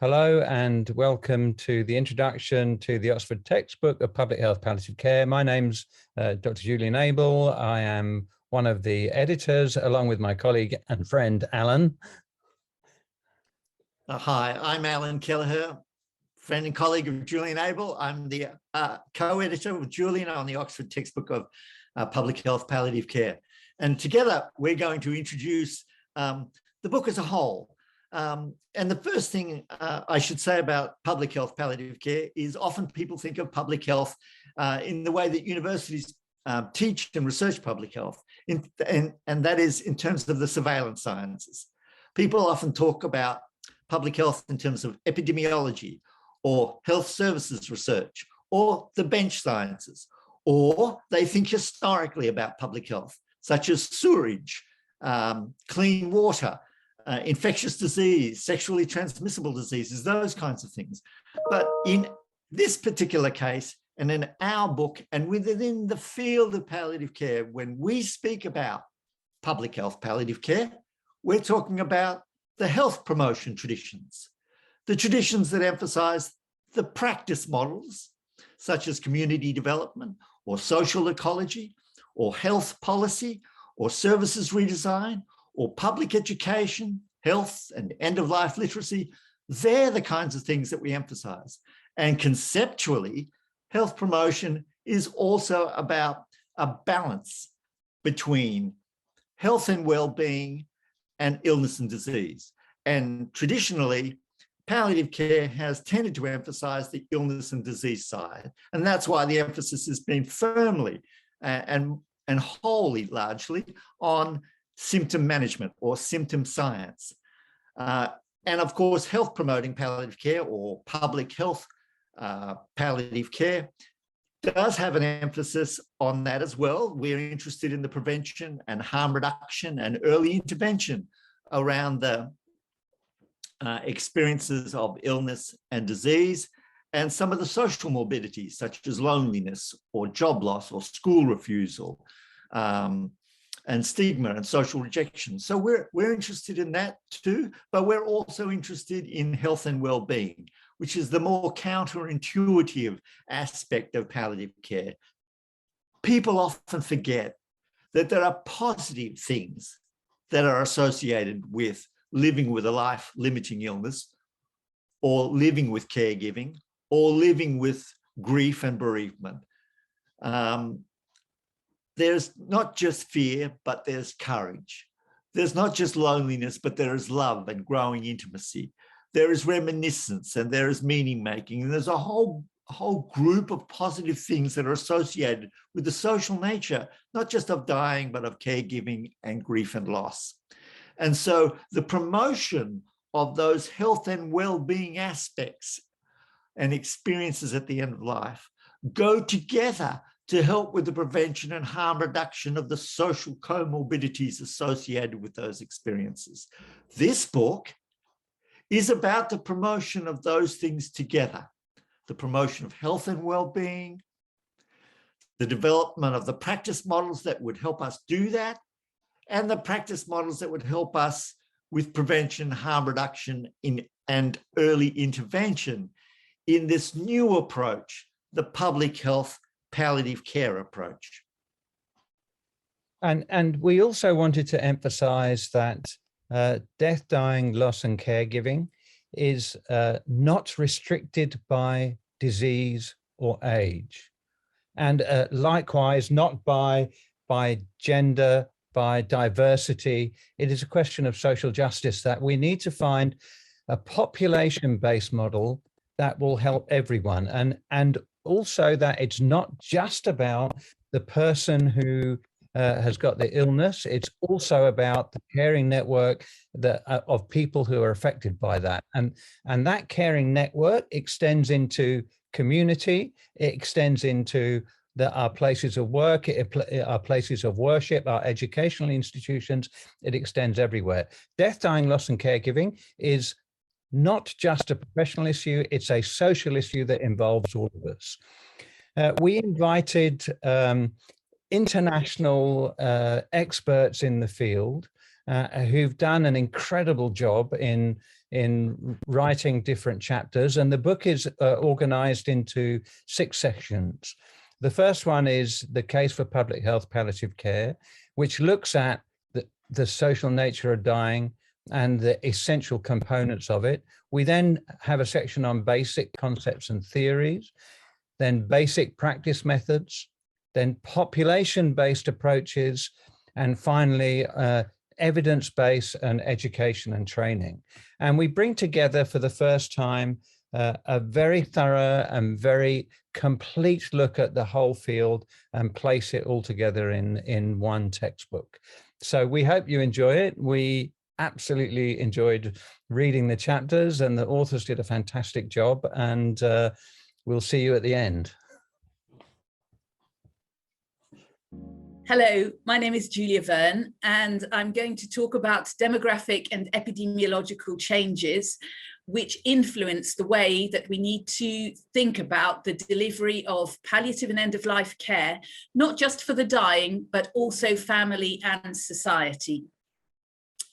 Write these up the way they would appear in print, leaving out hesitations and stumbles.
Hello and welcome to the introduction to the Oxford textbook of Public Health Palliative Care. My name's Dr. Julian Abel. I am one of the editors along with my colleague and friend, Allan. Hi, I'm Allan Kelleher, friend and colleague of Julian Abel. I'm the co-editor with Julian on the Oxford textbook of Public Health Palliative Care. And together we're going to introduce the book as a whole. And the first thing I should say about public health palliative care is often people think of public health in the way that universities teach and research public health, and that is in terms of the surveillance sciences. People often talk about public health in terms of epidemiology or health services research or the bench sciences, or they think historically about public health, such as sewerage, clean water, infectious disease, sexually transmissible diseases, those kinds of things. But in this particular case, and in our book, and within the field of palliative care, when we speak about public health palliative care, we're talking about the health promotion traditions, the traditions that emphasize the practice models, such as community development or social ecology or health policy or services redesign, or public education, health and end-of-life literacy. They're the kinds of things that we emphasize. And conceptually, health promotion is also about a balance between health and well-being and illness and disease. And traditionally, palliative care has tended to emphasize the illness and disease side. And that's why the emphasis has been firmly and wholly largely on symptom management or symptom science. And of course, health promoting palliative care or public health palliative care does have an emphasis on that as well. We're interested in the prevention and harm reduction and early intervention around the experiences of illness and disease, and some of the social morbidities such as loneliness or job loss or school refusal, and stigma and social rejection. So we're interested in that too, but we're also interested in health and well-being, which is the more counterintuitive aspect of palliative care. People often forget that there are positive things that are associated with living with a life-limiting illness, or living with caregiving, or living with grief and bereavement. There's not just fear, but there's courage. There's not just loneliness, but there is love and growing intimacy. There is reminiscence and there is meaning making. And there's a whole group of positive things that are associated with the social nature, not just of dying, but of caregiving and grief and loss. And so the promotion of those health and well-being aspects and experiences at the end of life go together to help with the prevention and harm reduction of the social comorbidities associated with those experiences. This book is about the promotion of those things together, the promotion of health and well-being, the development of the practice models that would help us do that, and the practice models that would help us with prevention, harm reduction and early intervention in this new approach, the public health palliative care approach. And we also wanted to emphasize that death, dying, loss and caregiving is not restricted by disease or age. And likewise, not by gender, by diversity. It is a question of social justice that we need to find a population-based model that will help everyone. And also that it's not just about the person who has got the illness, it's also about the caring network of people who are affected by that. And that caring network extends into community, it extends into our places of work, our places of worship, our educational institutions, it extends everywhere. Death, dying, loss and caregiving is not just a professional issue, it's a social issue that involves all of us. We invited international experts in the field who've done an incredible job in writing different chapters. And the book is organized into 6 sections. The first one is the case for public health palliative care, which looks at the social nature of dying and the essential components of it. We then have a section on basic concepts and theories, then basic practice methods, then population-based approaches, and finally, evidence-based and education and training. And we bring together for the first time a very thorough and very complete look at the whole field and place it all together in one textbook. So we hope you enjoy it. We absolutely enjoyed reading the chapters, and the authors did a fantastic job, and we'll see you at the end. Hello, my name is Verne, and I'm going to talk about demographic and epidemiological changes which influence the way that we need to think about the delivery of palliative and end-of-life care, not just for the dying, but also family and society.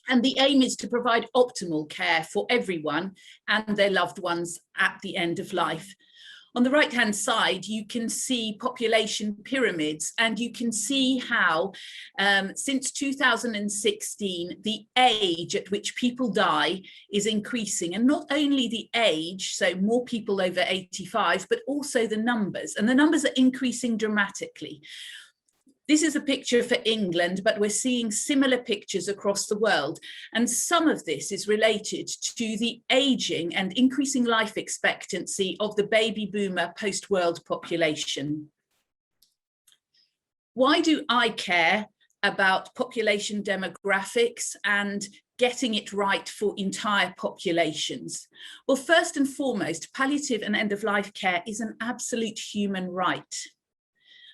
And the aim is to provide optimal care for everyone and their loved ones at the end of life. On the right-hand side, you can see population pyramids, and you can see how since 2016, the age at which people die is increasing. And not only the age, so more people over 85, but also the numbers. And the numbers are increasing dramatically. This is a picture for England, but we're seeing similar pictures across the world. And some of this is related to the aging and increasing life expectancy of the baby boomer post-world population. Why do I care about population demographics and getting it right for entire populations? Well, first and foremost, palliative and end-of-life care is an absolute human right.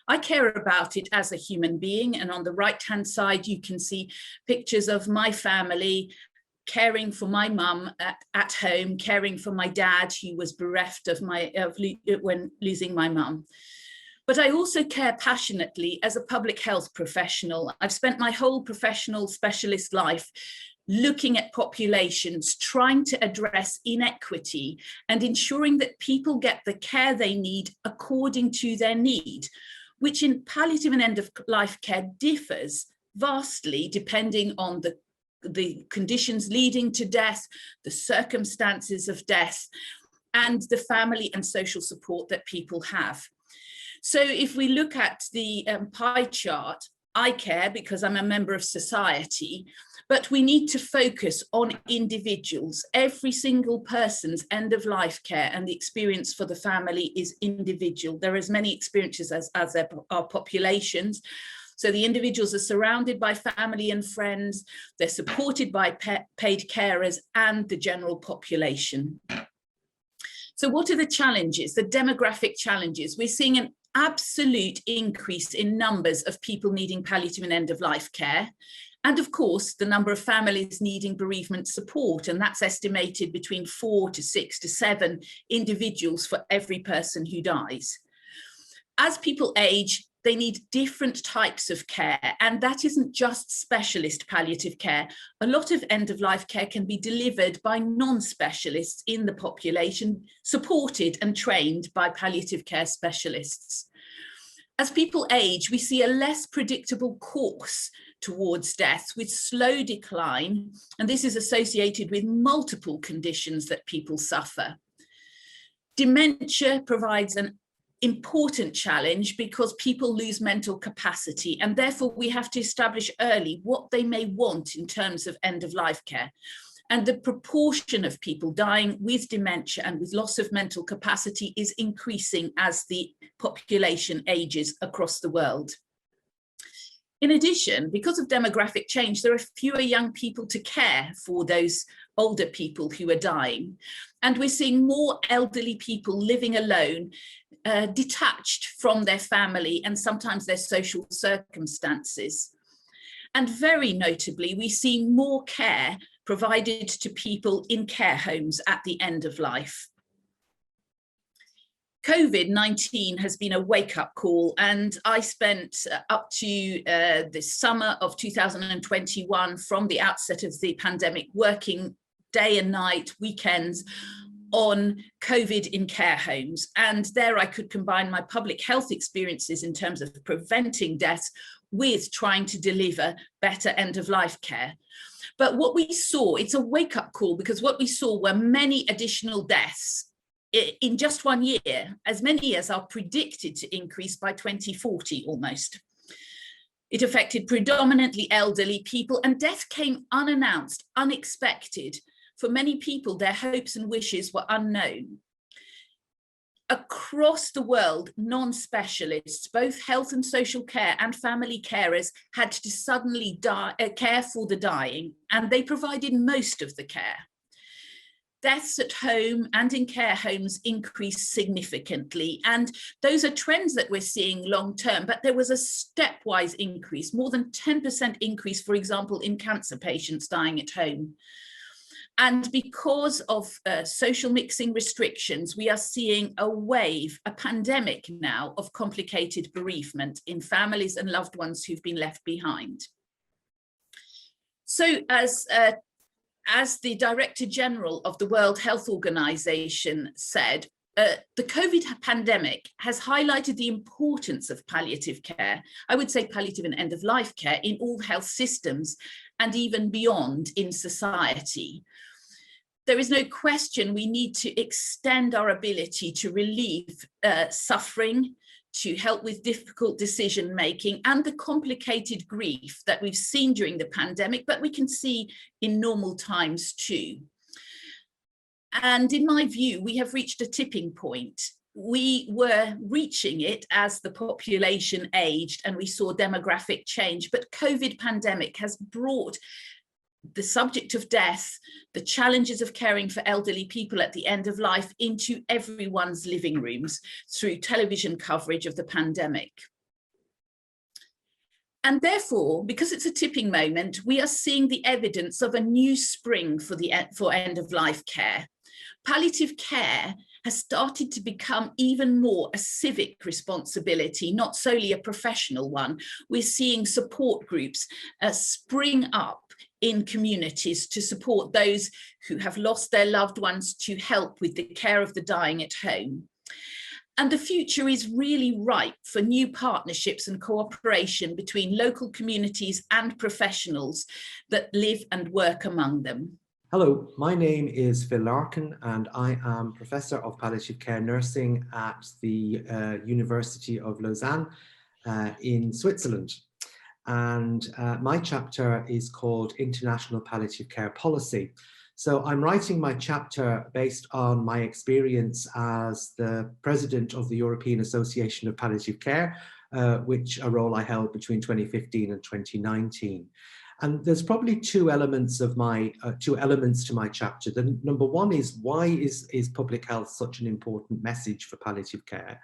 I care about it as a human being, and on the right-hand side, you can see pictures of my family caring for my mum at home, caring for my dad, who was bereft when losing my mum. But I also care passionately as a public health professional. I've spent my whole professional specialist life looking at populations, trying to address inequity and ensuring that people get the care they need according to their need, which in palliative and end-of-life care differs vastly depending on the conditions leading to death, the circumstances of death, and the family and social support that people have. So if we look at the pie chart, I care because I'm a member of society, but we need to focus on individuals. Every single person's end-of-life care and the experience for the family is individual. There are as many experiences as there are populations. So the individuals are surrounded by family and friends, they're supported by paid carers and the general population. So what are the challenges, the demographic challenges? We're seeing an absolute increase in numbers of people needing palliative and end-of-life care. And of course, the number of families needing bereavement support, and that's estimated between 4 to 6 to 7 individuals for every person who dies. As people age, they need different types of care, and that isn't just specialist palliative care. A lot of end-of-life care can be delivered by non-specialists in the population, supported and trained by palliative care specialists. As people age, we see a less predictable course towards death with slow decline, and this is associated with multiple conditions that people suffer. Dementia provides an important challenge because people lose mental capacity, and therefore we have to establish early what they may want in terms of end-of-life care. And the proportion of people dying with dementia and with loss of mental capacity is increasing as the population ages across the world. In addition, because of demographic change, there are fewer young people to care for those older people who are dying. And we're seeing more elderly people living alone, detached from their family and sometimes their social circumstances. And very notably, we see more care provided to people in care homes at the end of life. COVID-19 has been a wake-up call, and I spent up to the summer of 2021, from the outset of the pandemic, working day and night, weekends, on COVID in care homes. And there I could combine my public health experiences in terms of preventing deaths with trying to deliver better end-of-life care. But what we saw, it's a wake-up call, because what we saw were many additional deaths in just 1 year, as many as are predicted to increase by 2040 almost. It affected predominantly elderly people, and death came unannounced, unexpected. For many people, their hopes and wishes were unknown. Across the world, non-specialists, both health and social care and family carers, had to suddenly care for the dying, and they provided most of the care. Deaths at home and in care homes increased significantly, and those are trends that we're seeing long term, but there was a stepwise increase, more than 10% increase, for example, in cancer patients dying at home. And because of social mixing restrictions, we are seeing a wave, a pandemic now, of complicated bereavement in families and loved ones who've been left behind. So as the Director General of the World Health Organization said, the COVID pandemic has highlighted the importance of palliative care, I would say palliative and end-of-life care, in all health systems and even beyond in society. There is no question we need to extend our ability to relieve suffering, to help with difficult decision-making and the complicated grief that we've seen during the pandemic, but we can see in normal times too. And in my view, we have reached a tipping point. We were reaching it as the population aged and we saw demographic change, but COVID pandemic has brought the subject of death, the challenges of caring for elderly people at the end of life, into everyone's living rooms through television coverage of the pandemic. And therefore, because it's a tipping moment, we are seeing the evidence of a new spring for end-of-life care. Palliative care has started to become even more a civic responsibility, not solely a professional one. We're seeing support groups spring up in communities to support those who have lost their loved ones, to help with the care of the dying at home. And the future is really ripe for new partnerships and cooperation between local communities and professionals that live and work among them. Hello, my name is Phil Larkin and I am Professor of Palliative Care Nursing at the University of Lausanne in Switzerland. And my chapter is called International Palliative Care Policy. So I'm writing my chapter based on my experience as the president of the European Association of Palliative Care, which a role I held between 2015 and 2019. And there's probably two elements to my chapter. The number one is, why is public health such an important message for palliative care?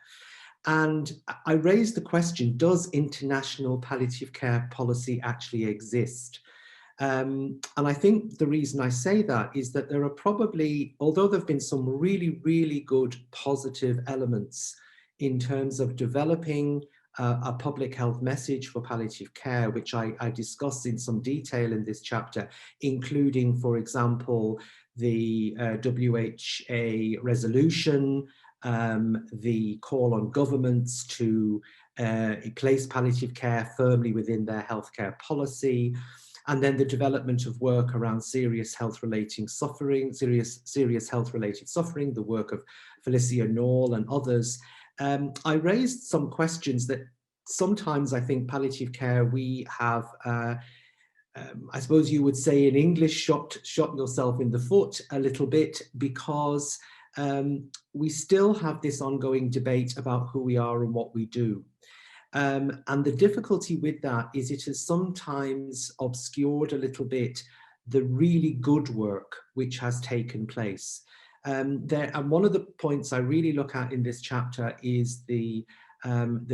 And I raised the question, does international palliative care policy actually exist? And I think the reason I say that is that there are probably, although there have been some really, really good positive elements in terms of developing a public health message for palliative care, which I discuss in some detail in this chapter, including, for example, the WHA resolution, the call on governments to place palliative care firmly within their healthcare policy, and then the development of work around serious health-related suffering, the work of Felicia Norl and others. I raised some questions that sometimes I think palliative care, we have, I suppose you would say in English, shot yourself in the foot a little bit, because we still have this ongoing debate about who we are and what we do. And the difficulty with that is it has sometimes obscured a little bit the really good work which has taken place. And one of the points I really look at in this chapter is the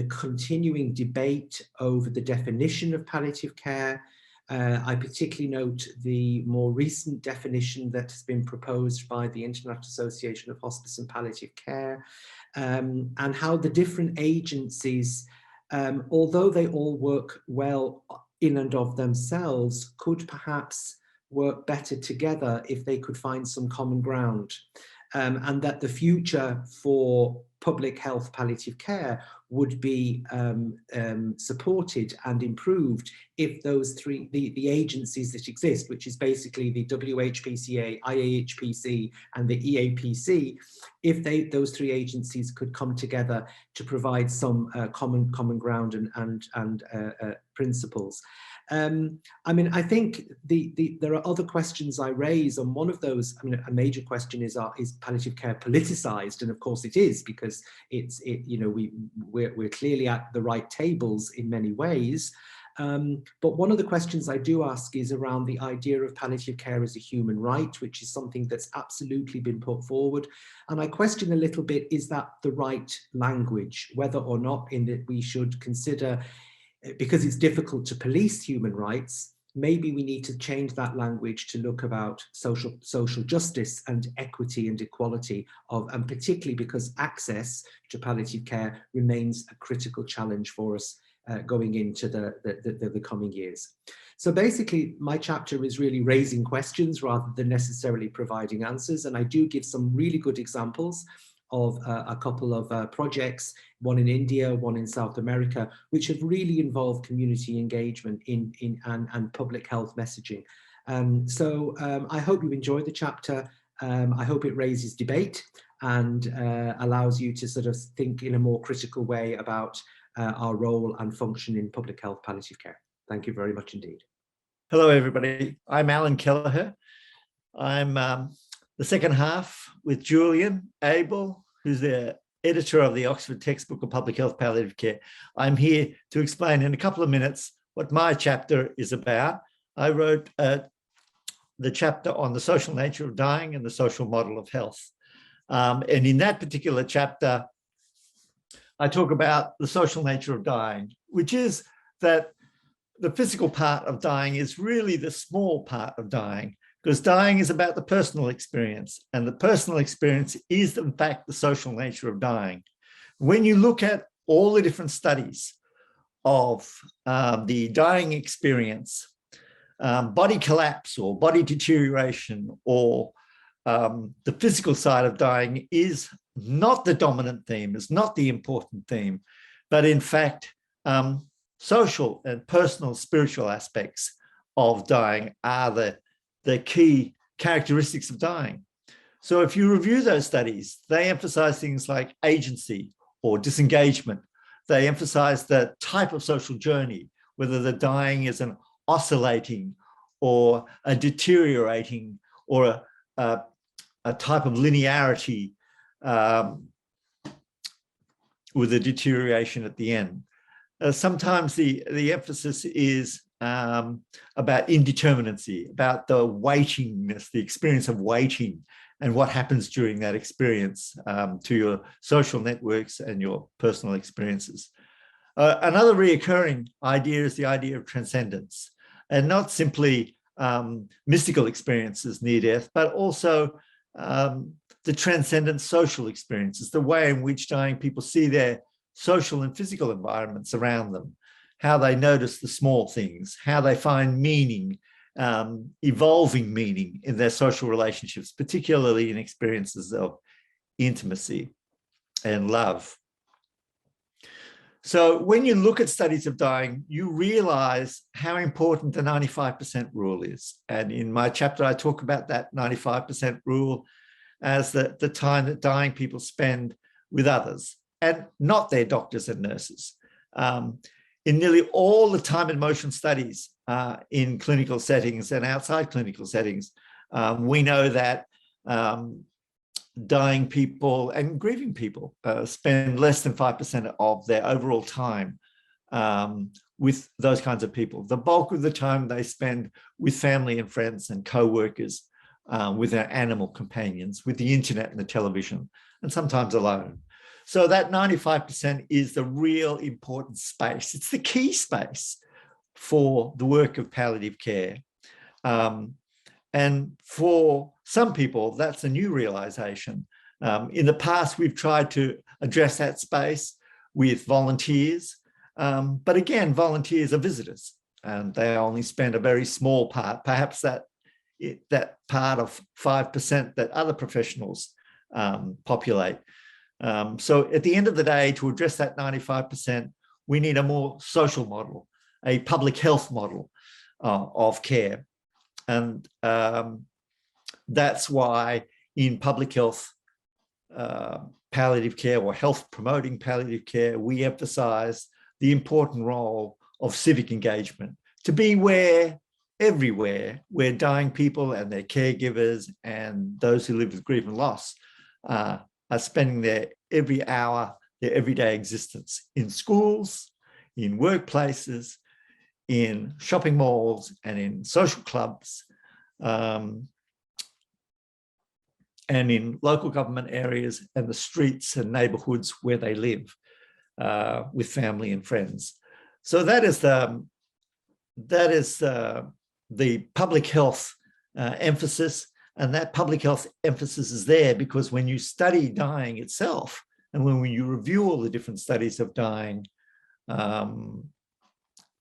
continuing debate over the definition of palliative care. I particularly note the more recent definition that has been proposed by the International Association of Hospice and Palliative Care. and how the different agencies, although they all work well in and of themselves, could perhaps work better together if they could find some common ground. And that the future for public health palliative care would be supported and improved if those three, the agencies that exist, which is basically the WHPCA, IAHPC and the EAPC, if those three agencies could come together to provide some common ground and principles. I mean, I think there are other questions I raise, and one of those, I mean, a major question is palliative care politicized? And of course it is, because you know, we're clearly at the right tables in many ways. But one of the questions I do ask is around the idea of palliative care as a human right, which is something that's absolutely been put forward. And I question a little bit, is that the right language, whether or not in that we should consider, because it's difficult to police human rights, maybe we need to change that language to look about social justice and equity and equality and particularly because access to palliative care remains a critical challenge for us going into the coming years. So basically, my chapter is really raising questions rather than necessarily providing answers, and I do give some really good examples of a couple of projects, one in India, one in South America, which have really involved community engagement and public health messaging. So I hope you enjoyed the chapter. I hope it raises debate and allows you to sort of think in a more critical way about our role and function in public health palliative care. Thank you very much indeed. Hello, everybody. I'm Allan Kelleher. I'm the second half with Julian, Abel, who's the editor of the Oxford Textbook of Public Health Palliative Care. I'm here to explain in a couple of minutes what my chapter is about. I wrote the chapter on the social nature of dying and the social model of health. And in that particular chapter, I talk about the social nature of dying, which is that the physical part of dying is really the small part of dying, because dying is about the personal experience, and the personal experience is, in fact, the social nature of dying. When you look at all the different studies of the dying experience, body collapse or body deterioration or the physical side of dying is not the dominant theme, is not the important theme, but in fact, social and personal spiritual aspects of dying are the key characteristics of dying. So if you review those studies, they emphasize things like agency or disengagement. They emphasize the type of social journey, whether the dying is an oscillating or a deteriorating or a type of linearity with a deterioration at the end. Sometimes the emphasis is about indeterminacy, about the waitingness, the experience of waiting and what happens during that experience to your social networks and your personal experiences. Another reoccurring idea is the idea of transcendence, and not simply mystical experiences near death, but also the transcendent social experiences, the way in which dying people see their social and physical environments around them, how they notice the small things, how they find meaning, evolving meaning in their social relationships, particularly in experiences of intimacy and love. So when you look at studies of dying, you realize how important the 95% rule is. And in my chapter, I talk about that 95% rule as the time that dying people spend with others and not their doctors and nurses. In nearly all the time and motion studies in clinical settings and outside clinical settings, we know that dying people and grieving people spend less than 5% of their overall time with those kinds of people. The bulk of the time they spend with family and friends and co-workers, with their animal companions, with the internet and the television, and sometimes alone. So that 95% is the real important space. It's the key space for the work of palliative care. And for some people, that's a new realization. In the past, we've tried to address that space with volunteers. But again, volunteers are visitors, and they only spend a very small part, perhaps that part of 5% that other professionals populate. So at the end of the day, to address that 95%, we need a more social model, a public health model of care. And that's why in public health palliative care, or health promoting palliative care, we emphasize the important role of civic engagement, to be everywhere where dying people and their caregivers and those who live with grief and loss are spending their every hour, their everyday existence, in schools, in workplaces, in shopping malls, and in social clubs, and in local government areas and the streets and neighbourhoods where they live with family and friends. So that is the public health emphasis, and that public health emphasis is there because when you study dying itself, and when you review all the different studies of dying,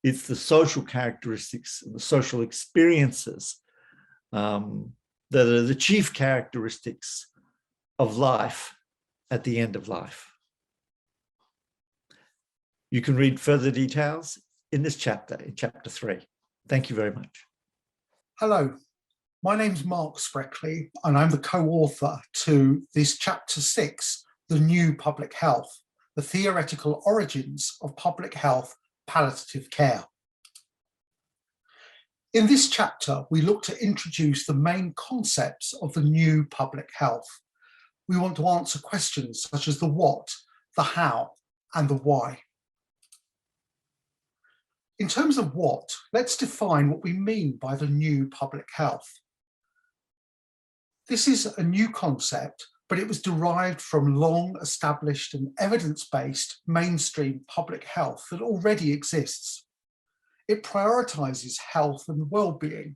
it's the social characteristics, the social experiences that are the chief characteristics of life at the end of life. You can read further details in this chapter, in chapter 3. Thank you very much. Hello, my name's Mark Spreckley, and I'm the co-author to this chapter 6, The New Public Health, the Theoretical Origins of Public Health Palliative Care. In this chapter, we look to introduce the main concepts of the new public health. We want to answer questions such as the what, the how, and the why. In terms of what, let's define what we mean by the new public health. This is a new concept, but it was derived from long established and evidence-based mainstream public health that already exists. It prioritizes health and well-being,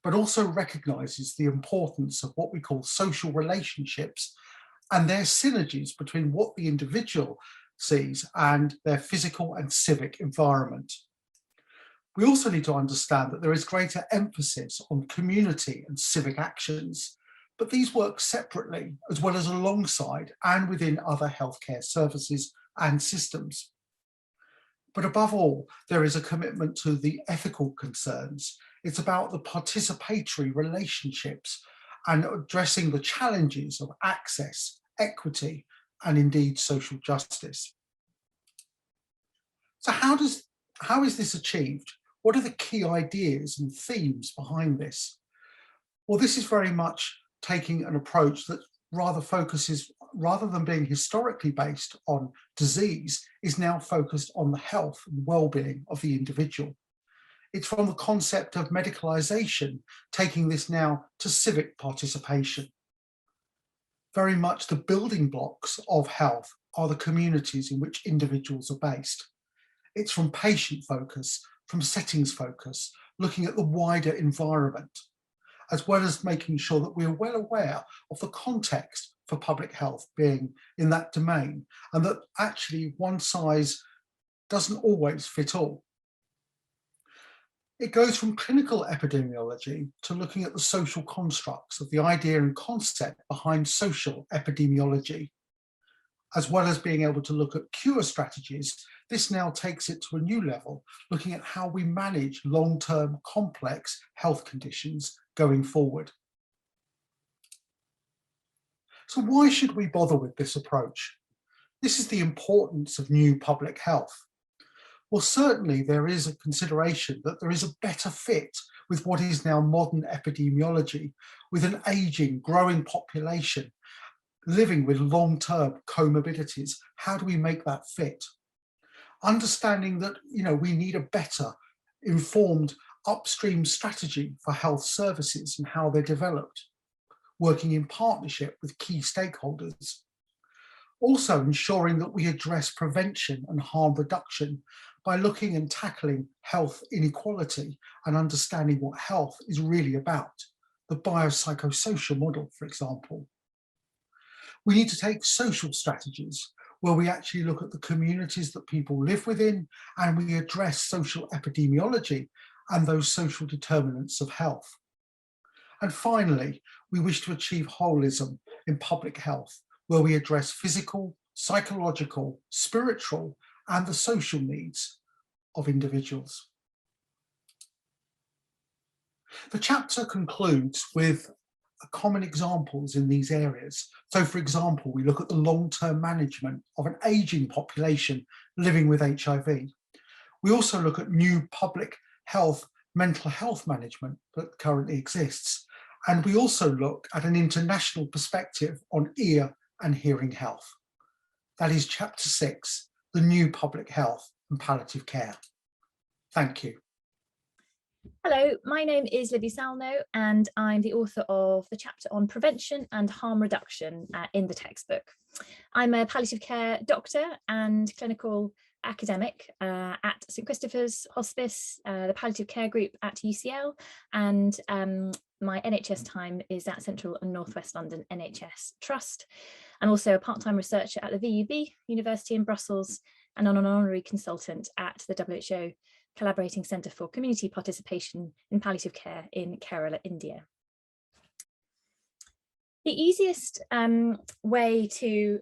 but also recognizes the importance of what we call social relationships and their synergies between what the individual sees and their physical and civic environment. We also need to understand that there is greater emphasis on community and civic actions, but these work separately as well as alongside and within other healthcare services and systems. But above all, there is a commitment to the ethical concerns. It's about the participatory relationships and addressing the challenges of access, equity, and indeed social justice. So how is this achieved? What are the key ideas and themes behind this? Well, this is very much taking an approach that rather than being historically based on disease, is now focused on the health and well-being of the individual. It's from the concept of medicalisation, taking this now to civic participation. Very much the building blocks of health are the communities in which individuals are based. It's from patient focus, from settings focus, looking at the wider environment, as well as making sure that we're well aware of the context for public health being in that domain, and that actually one size doesn't always fit all. It goes from clinical epidemiology to looking at the social constructs of the idea and concept behind social epidemiology. As well as being able to look at cure strategies, this now takes it to a new level, looking at how we manage long-term complex health conditions going forward. So why should we bother with this approach? This is the importance of new public health. Well, certainly there is a consideration that there is a better fit with what is now modern epidemiology, with an aging, growing population, living with long-term comorbidities. How do we make that fit? Understanding that, we need a better informed upstream strategy for health services and how they're developed, working in partnership with key stakeholders. Also ensuring that we address prevention and harm reduction by looking and tackling health inequality and understanding what health is really about, the biopsychosocial model, for example. We need to take social strategies where we actually look at the communities that people live within, and we address social epidemiology and those social determinants of health. And finally, we wish to achieve holism in public health, where we address physical, psychological, spiritual, and the social needs of individuals. The chapter concludes with common examples in these areas. So, for example, we look at the long-term management of an aging population living with HIV. We also look at new public health, mental health management that currently exists. And we also look at an international perspective on ear and hearing health. That is chapter 6, the new public health and palliative care. Thank you. Hello, my name is Libby Sallnow, and I'm the author of the chapter on prevention and harm reduction in the textbook. I'm a palliative care doctor and clinical academic at St Christopher's Hospice, the palliative care group at UCL, and my NHS time is at Central and North West London NHS Trust. I'm also a part-time researcher at the VUB, University in Brussels, and an honorary consultant at the WHO Collaborating Centre for Community Participation in Palliative Care in Kerala, India. The easiest way to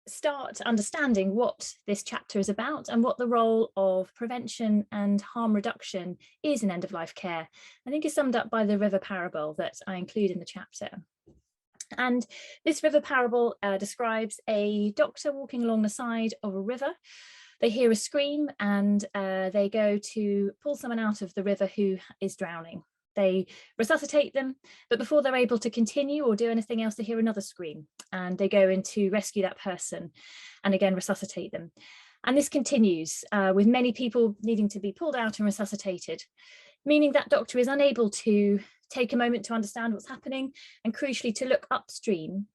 start understanding what this chapter is about and what the role of prevention and harm reduction is in end-of-life care, I think is summed up by the river parable that I include in the chapter. And this river parable describes a doctor walking along the side of a river. They hear a scream and they go to pull someone out of the river who is drowning. They resuscitate them, but before they're able to continue or do anything else, they hear another scream and they go in to rescue that person and again resuscitate them. And this continues with many people needing to be pulled out and resuscitated, meaning that doctor is unable to take a moment to understand what's happening and crucially to look upstream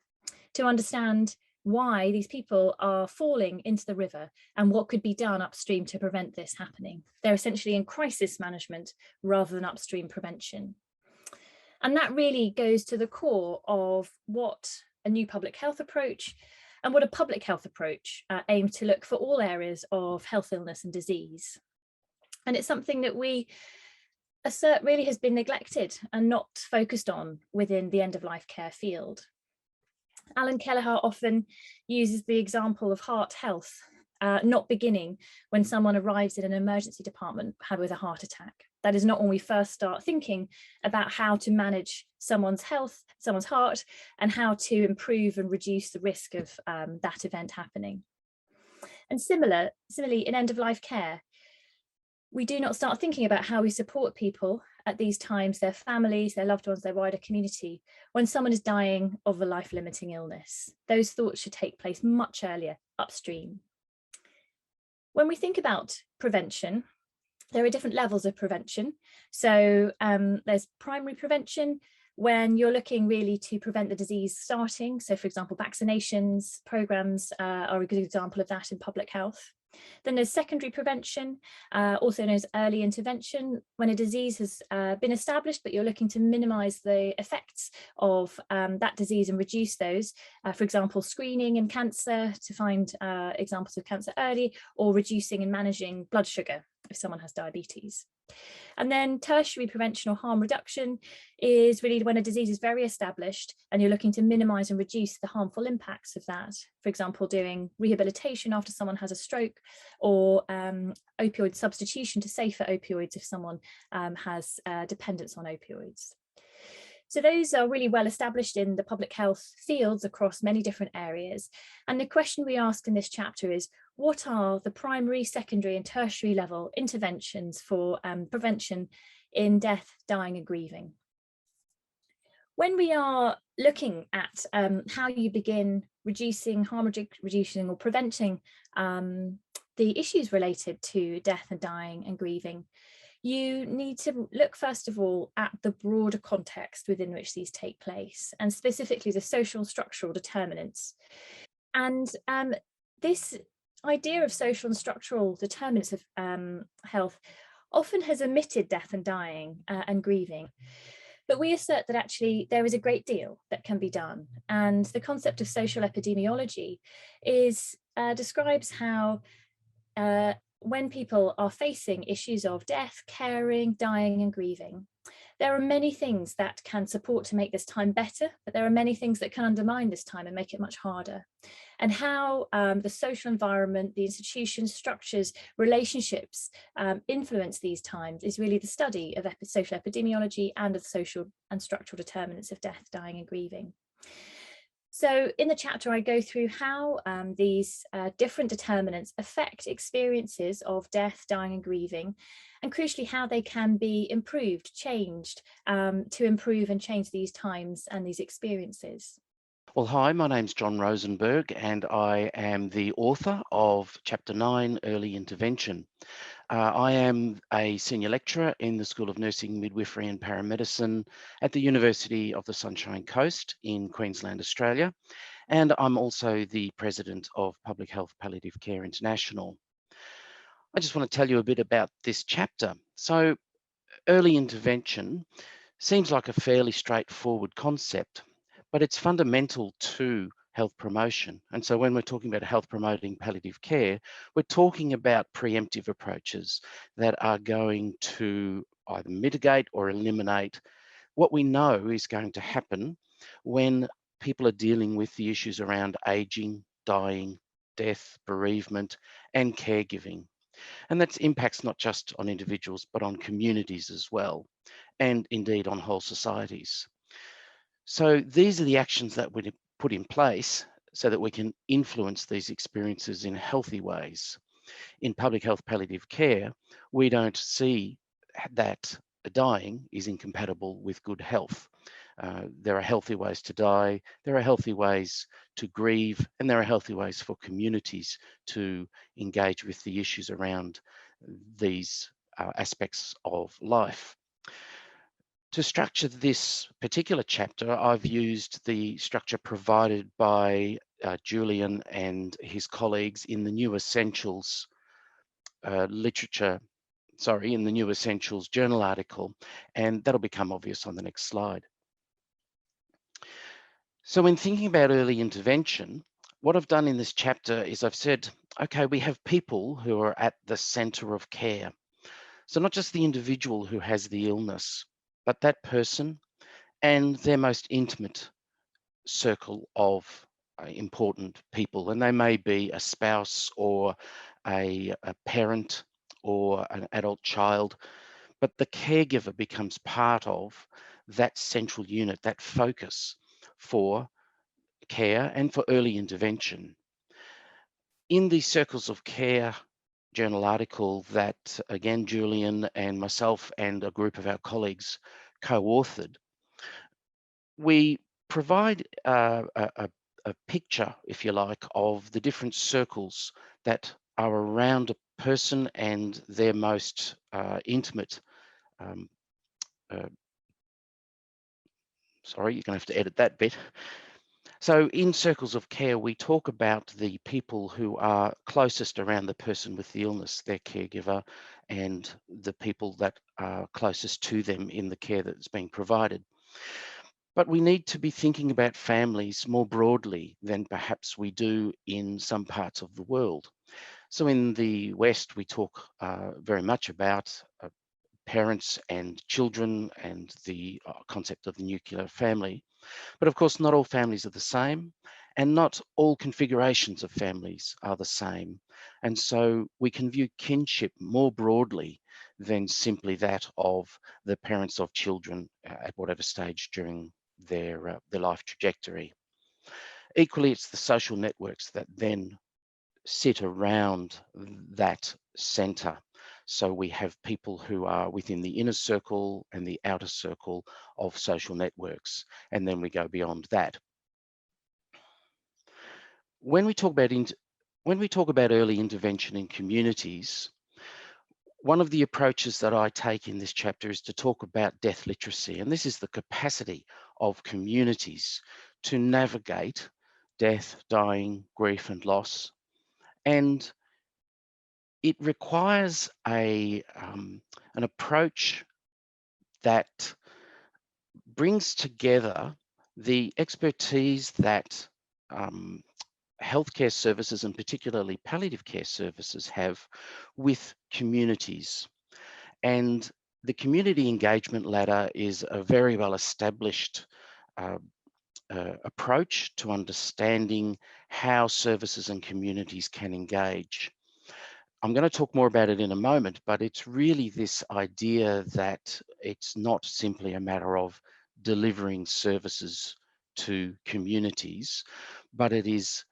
to understand why these people are falling into the river and what could be done upstream to prevent this happening. They're essentially in crisis management rather than upstream prevention. And that really goes to the core of what a new public health approach and what a public health approach aims to look for all areas of health, illness and disease. And it's something that we assert really has been neglected and not focused on within the end-of-life care field. Allan Kelleher often uses the example of heart health not beginning when someone arrives in an emergency department with a heart attack. That is not when we first start thinking about how to manage someone's health, someone's heart, and how to improve and reduce the risk of that event happening. And similarly, in end-of-life care, we do not start thinking about how we support people at these times, their families, their loved ones, their wider community, when someone is dying of a life-limiting illness. Those thoughts should take place much earlier, upstream. When we think about prevention, there are different levels of prevention. So there's primary prevention, when you're looking really to prevent the disease starting. So for example, vaccinations programs are a good example of that in public health. Then there's secondary prevention, also known as early intervention, when a disease has been established, but you're looking to minimise the effects of that disease and reduce those. For example, screening in cancer to find examples of cancer early, or reducing and managing blood sugar if someone has diabetes. And then tertiary prevention or harm reduction is really when a disease is very established and you're looking to minimise and reduce the harmful impacts of that. For example, doing rehabilitation after someone has a stroke, or opioid substitution to safer opioids if someone has dependence on opioids. So those are really well established in the public health fields across many different areas. And the question we ask in this chapter is, what are the primary, secondary and tertiary level interventions for prevention in death, dying and grieving? When we are looking at how you begin reducing, harm reducing or preventing the issues related to death and dying and grieving, you need to look first of all at the broader context within which these take place, and specifically the social structural determinants. And this idea of social and structural determinants of health often has omitted death and dying and grieving. But we assert that actually there is a great deal that can be done. And the concept of social epidemiology describes how when people are facing issues of death, caring, dying and grieving, there are many things that can support to make this time better, but there are many things that can undermine this time and make it much harder. And how the social environment, the institutions, structures, relationships influence these times is really the study of social epidemiology and of social and structural determinants of death, dying and grieving. So in the chapter, I go through how these different determinants affect experiences of death, dying and grieving, and crucially how they can be improved, changed to improve and change these times and these experiences. Well, hi, my name's John Rosenberg, and I am the author of Chapter 9, Early Intervention. I am a senior lecturer in the School of Nursing, Midwifery and Paramedicine at the University of the Sunshine Coast in Queensland, Australia, and I'm also the president of Public Health Palliative Care International. I just want to tell you a bit about this chapter. So, early intervention seems like a fairly straightforward concept, but it's fundamental to health promotion. And so when we're talking about health promoting palliative care, we're talking about preemptive approaches that are going to either mitigate or eliminate what we know is going to happen when people are dealing with the issues around aging, dying, death, bereavement, and caregiving. And that impacts not just on individuals, but on communities as well, and indeed on whole societies. So these are the actions that we put in place so that we can influence these experiences in healthy ways. In public health palliative care, we don't see that dying is incompatible with good health. There are healthy ways to die, there are healthy ways to grieve, and there are healthy ways for communities to engage with the issues around these aspects of life. To structure this particular chapter, I've used the structure provided by Julian and his colleagues in the New Essentials in the New Essentials journal article, and that'll become obvious on the next slide. So when thinking about early intervention, what I've done in this chapter is I've said, okay, we have people who are at the center of care. So not just the individual who has the illness, but that person and their most intimate circle of important people. And they may be a spouse or a parent or an adult child, but the caregiver becomes part of that central unit, that focus for care and for early intervention. In these circles of care journal article that, again, Julian and myself and a group of our colleagues co-authored, we provide a picture, if you like, of the different circles that are around a person and their most intimate. Sorry, you're going to have to edit that bit. So in circles of care, we talk about the people who are closest around the person with the illness, their caregiver, and the people that are closest to them in the care that's being provided. But we need to be thinking about families more broadly than perhaps we do in some parts of the world. So in the West, we talk very much about parents and children and the concept of the nuclear family. But of course, not all families are the same, and not all configurations of families are the same. And so we can view kinship more broadly than simply that of the parents of children at whatever stage during their life trajectory. Equally, it's the social networks that then sit around that center. So we have people who are within the inner circle and the outer circle of social networks, and then we go beyond that. When we talk about early intervention in communities, one of the approaches that I take in this chapter is to talk about death literacy, and this is the capacity of communities to navigate death, dying, grief, and loss. And it requires an approach that brings together the expertise that healthcare services, and particularly palliative care services, have with communities. And the community engagement ladder is a very well established approach to understanding how services and communities can engage. I'm going to talk more about it in a moment, but it's really this idea that it's not simply a matter of delivering services to communities, but it is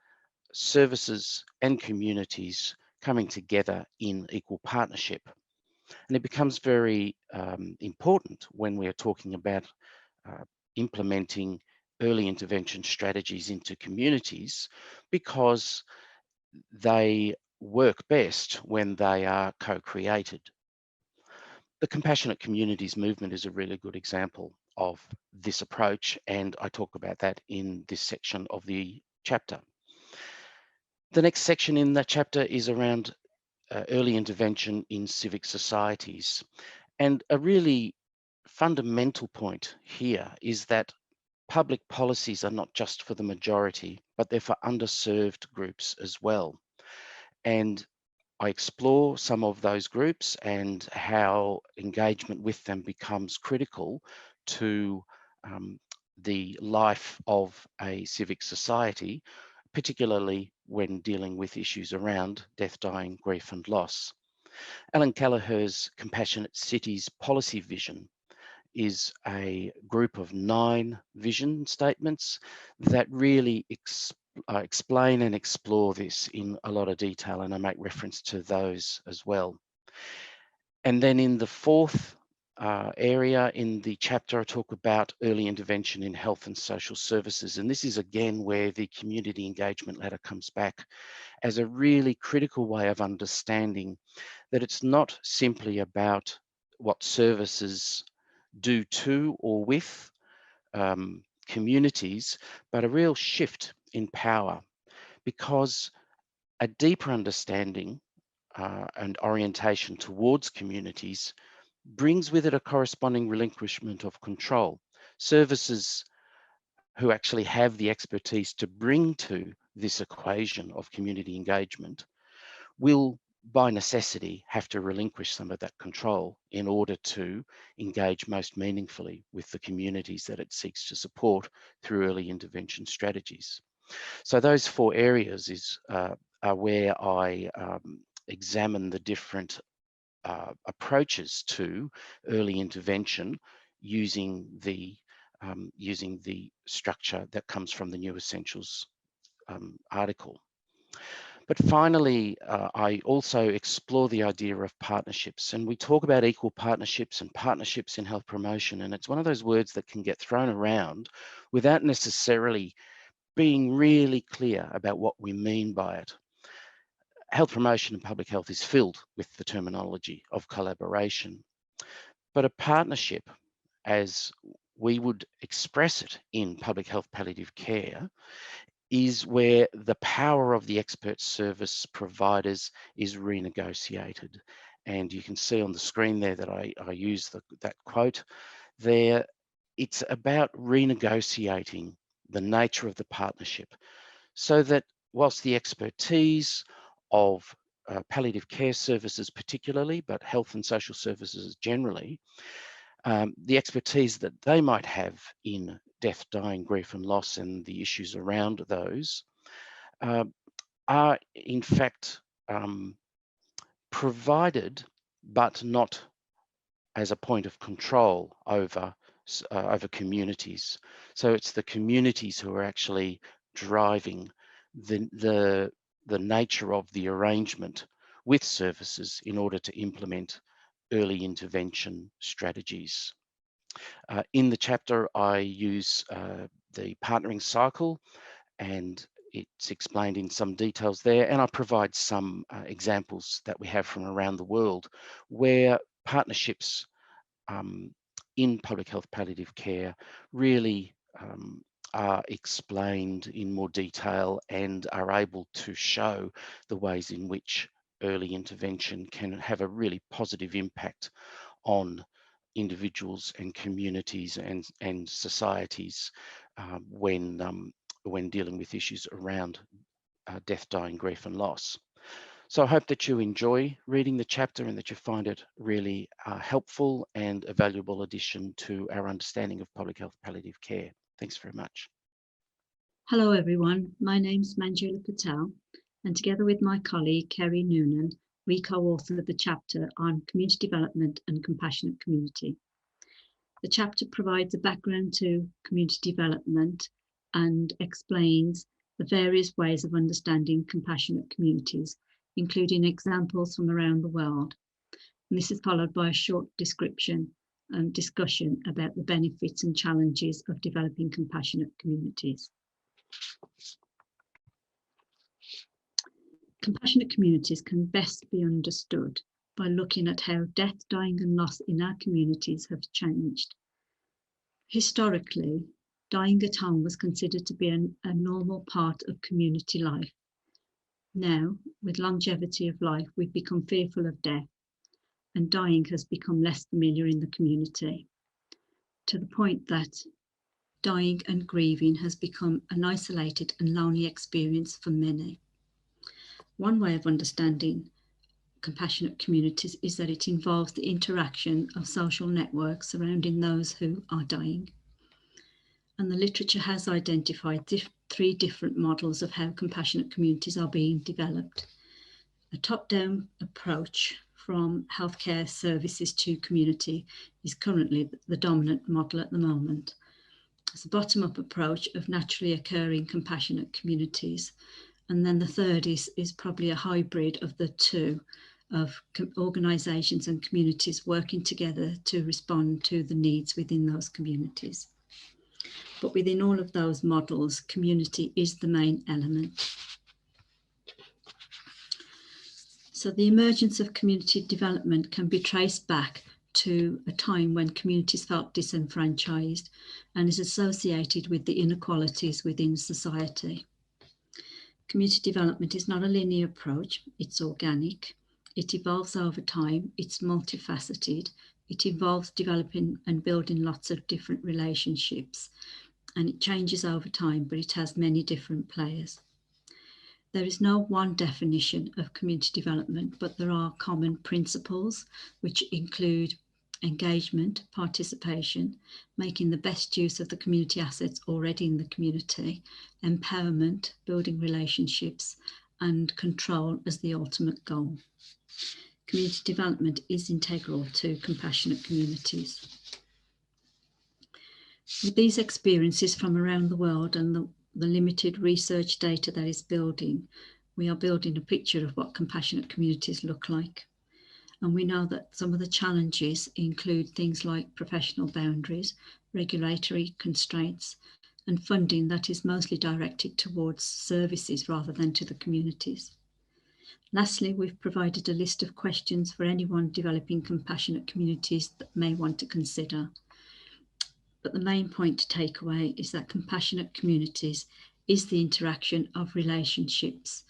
services and communities coming together in equal partnership. And it becomes very important when we are talking about implementing early intervention strategies into communities, because they work best when they are co-created. The Compassionate Communities movement is a really good example of this approach, and I talk about that in this section of the chapter. The next section in that chapter is around early intervention in civic societies. And a really fundamental point here is that public policies are not just for the majority, but they're for underserved groups as well. And I explore some of those groups and how engagement with them becomes critical to the life of a civic society, particularly when dealing with issues around death, dying, grief and loss. Allan Kelleher's Compassionate Cities policy vision is a group of 9 vision statements that really explain and explore this in a lot of detail, and I make reference to those as well. And then in the 4th area in the chapter, I talk about early intervention in health and social services. And this is again where the community engagement ladder comes back as a really critical way of understanding that it's not simply about what services do to or with communities, but a real shift in power, because a deeper understanding and orientation towards communities brings with it a corresponding relinquishment of control. Services who actually have the expertise to bring to this equation of community engagement will by necessity have to relinquish some of that control in order to engage most meaningfully with the communities that it seeks to support through early intervention strategies. So those 4 areas are where I examine the different approaches to early intervention using the structure that comes from the New Essentials article. But finally, I also explore the idea of partnerships, and we talk about equal partnerships and partnerships in health promotion, and it's one of those words that can get thrown around without necessarily being really clear about what we mean by it. Health promotion and public health is filled with the terminology of collaboration, but a partnership, as we would express it in public health palliative care, is where the power of the expert service providers is renegotiated. And you can see on the screen there that I use that quote there. It's about renegotiating the nature of the partnership so that whilst the expertise of palliative care services particularly, but health and social services generally, the expertise that they might have in death, dying, grief and loss and the issues around those are in fact provided, but not as a point of control over communities. So it's the communities who are actually driving the nature of the arrangement with services in order to implement early intervention strategies. In the chapter, I use the partnering cycle, and it's explained in some details there, and I provide some examples that we have from around the world where partnerships in public health palliative care really are explained in more detail and are able to show the ways in which early intervention can have a really positive impact on individuals and communities and societies when dealing with issues around death, dying, grief and loss. So I hope that you enjoy reading the chapter and that you find it really helpful and a valuable addition to our understanding of public health palliative care. Thanks very much. Hello everyone, my name's Manjula Patel, and together with my colleague Kerry Noonan, we co-authored the chapter on community development and compassionate community. The chapter provides a background to community development and explains the various ways of understanding compassionate communities, including examples from around the world. And this is followed by a short description and discussion about the benefits and challenges of developing compassionate communities. Compassionate communities can best be understood by looking at how death, dying and loss in our communities have changed. Historically, dying at home was considered to be a normal part of community life. Now, with longevity of life, we've become fearful of death, and dying has become less familiar in the community, to the point that dying and grieving has become an isolated and lonely experience for many. One way of understanding compassionate communities is that it involves the interaction of social networks surrounding those who are dying. And the literature has identified three different models of how compassionate communities are being developed. A top-down approach from healthcare services to community is currently the dominant model at the moment. It's a bottom-up approach of naturally occurring compassionate communities. And then the third is probably a hybrid of the two, of organisations and communities working together to respond to the needs within those communities. But within all of those models, community is the main element. So the emergence of community development can be traced back to a time when communities felt disenfranchised and is associated with the inequalities within society. Community development is not a linear approach, it's organic. It evolves over time, it's multifaceted. It involves developing and building lots of different relationships, and it changes over time, but it has many different players. There is no one definition of community development, but there are common principles which include engagement, participation, making the best use of the community assets already in the community, empowerment, building relationships, and control as the ultimate goal. Community development is integral to compassionate communities. With these experiences from around the world and the limited research data that is building, we are building a picture of what compassionate communities look like. And we know that some of the challenges include things like professional boundaries, regulatory constraints, and funding that is mostly directed towards services rather than to the communities. Lastly, we've provided a list of questions for anyone developing compassionate communities that may want to consider. But the main point to take away is that compassionate communities is the interaction of relationships,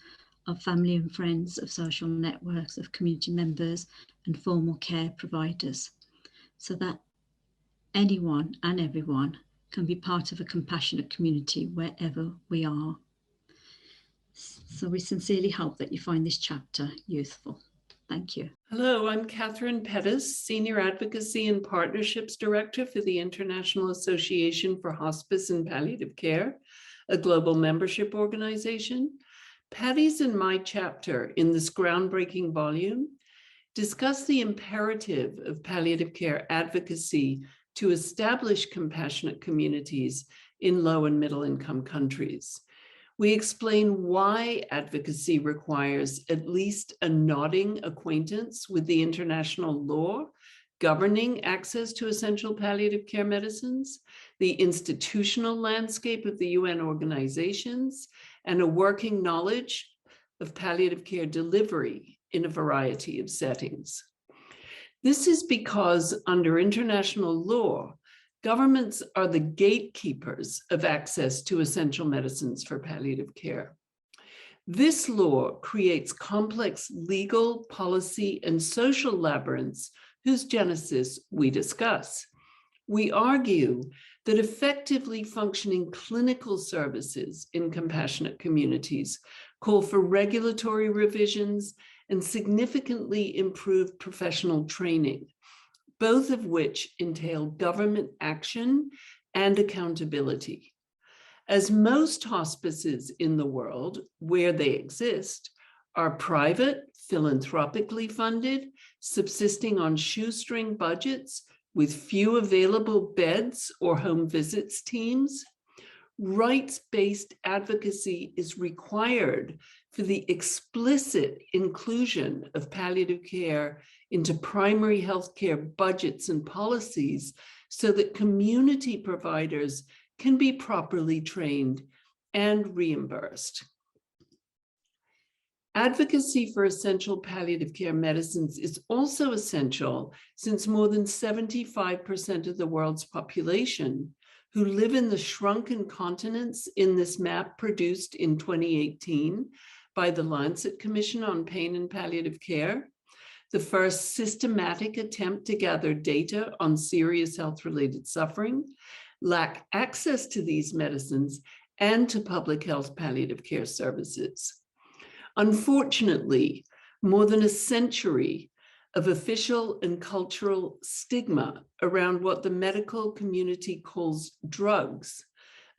of family and friends, of social networks, of community members and formal care providers, so that anyone and everyone can be part of a compassionate community wherever we are. So we sincerely hope that you find this chapter useful. Thank you. Hello, I'm Katherine Pettis, Senior Advocacy and Partnerships Director for the International Association for Hospice and Palliative Care, a global membership organization. Patty's and my chapter in this groundbreaking volume discuss the imperative of palliative care advocacy to establish compassionate communities in low and middle income countries. We explain why advocacy requires at least a nodding acquaintance with the international law governing access to essential palliative care medicines, the institutional landscape of the UN organizations, and a working knowledge of palliative care delivery in a variety of settings. This is because under international law, governments are the gatekeepers of access to essential medicines for palliative care. This law creates complex legal, policy, and social labyrinths whose genesis we discuss. We argue that effectively functioning clinical services in compassionate communities call for regulatory revisions and significantly improved professional training, both of which entail government action and accountability. As most hospices in the world, where they exist, are private, philanthropically funded, subsisting on shoestring budgets with few available beds or home visits teams, rights-based advocacy is required for the explicit inclusion of palliative care into primary healthcare budgets and policies so that community providers can be properly trained and reimbursed. Advocacy for essential palliative care medicines is also essential since more than 75% of the world's population who live in the shrunken continents in this map produced in 2018 by the Lancet Commission on Pain and Palliative Care, the first systematic attempt to gather data on serious health-related suffering, lack access to these medicines and to public health palliative care services. Unfortunately, more than a century of official and cultural stigma around what the medical community calls drugs,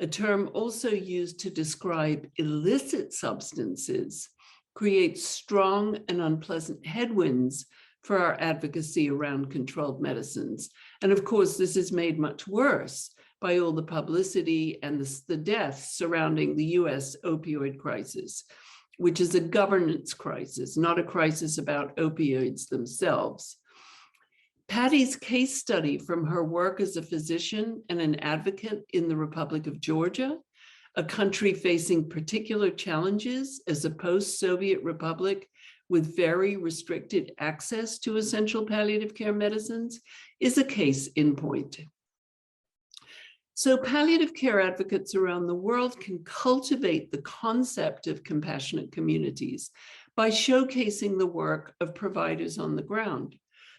a term also used to describe illicit substances, creates strong and unpleasant headwinds for our advocacy around controlled medicines. And of course, this is made much worse by all the publicity and the deaths surrounding the US opioid crisis, which is a governance crisis, not a crisis about opioids themselves. Patty's case study from her work as a physician and an advocate in the Republic of Georgia, a country facing particular challenges as a post-Soviet republic with very restricted access to essential palliative care medicines, is a case in point. So palliative care advocates around the world can cultivate the concept of compassionate communities by showcasing the work of providers on the ground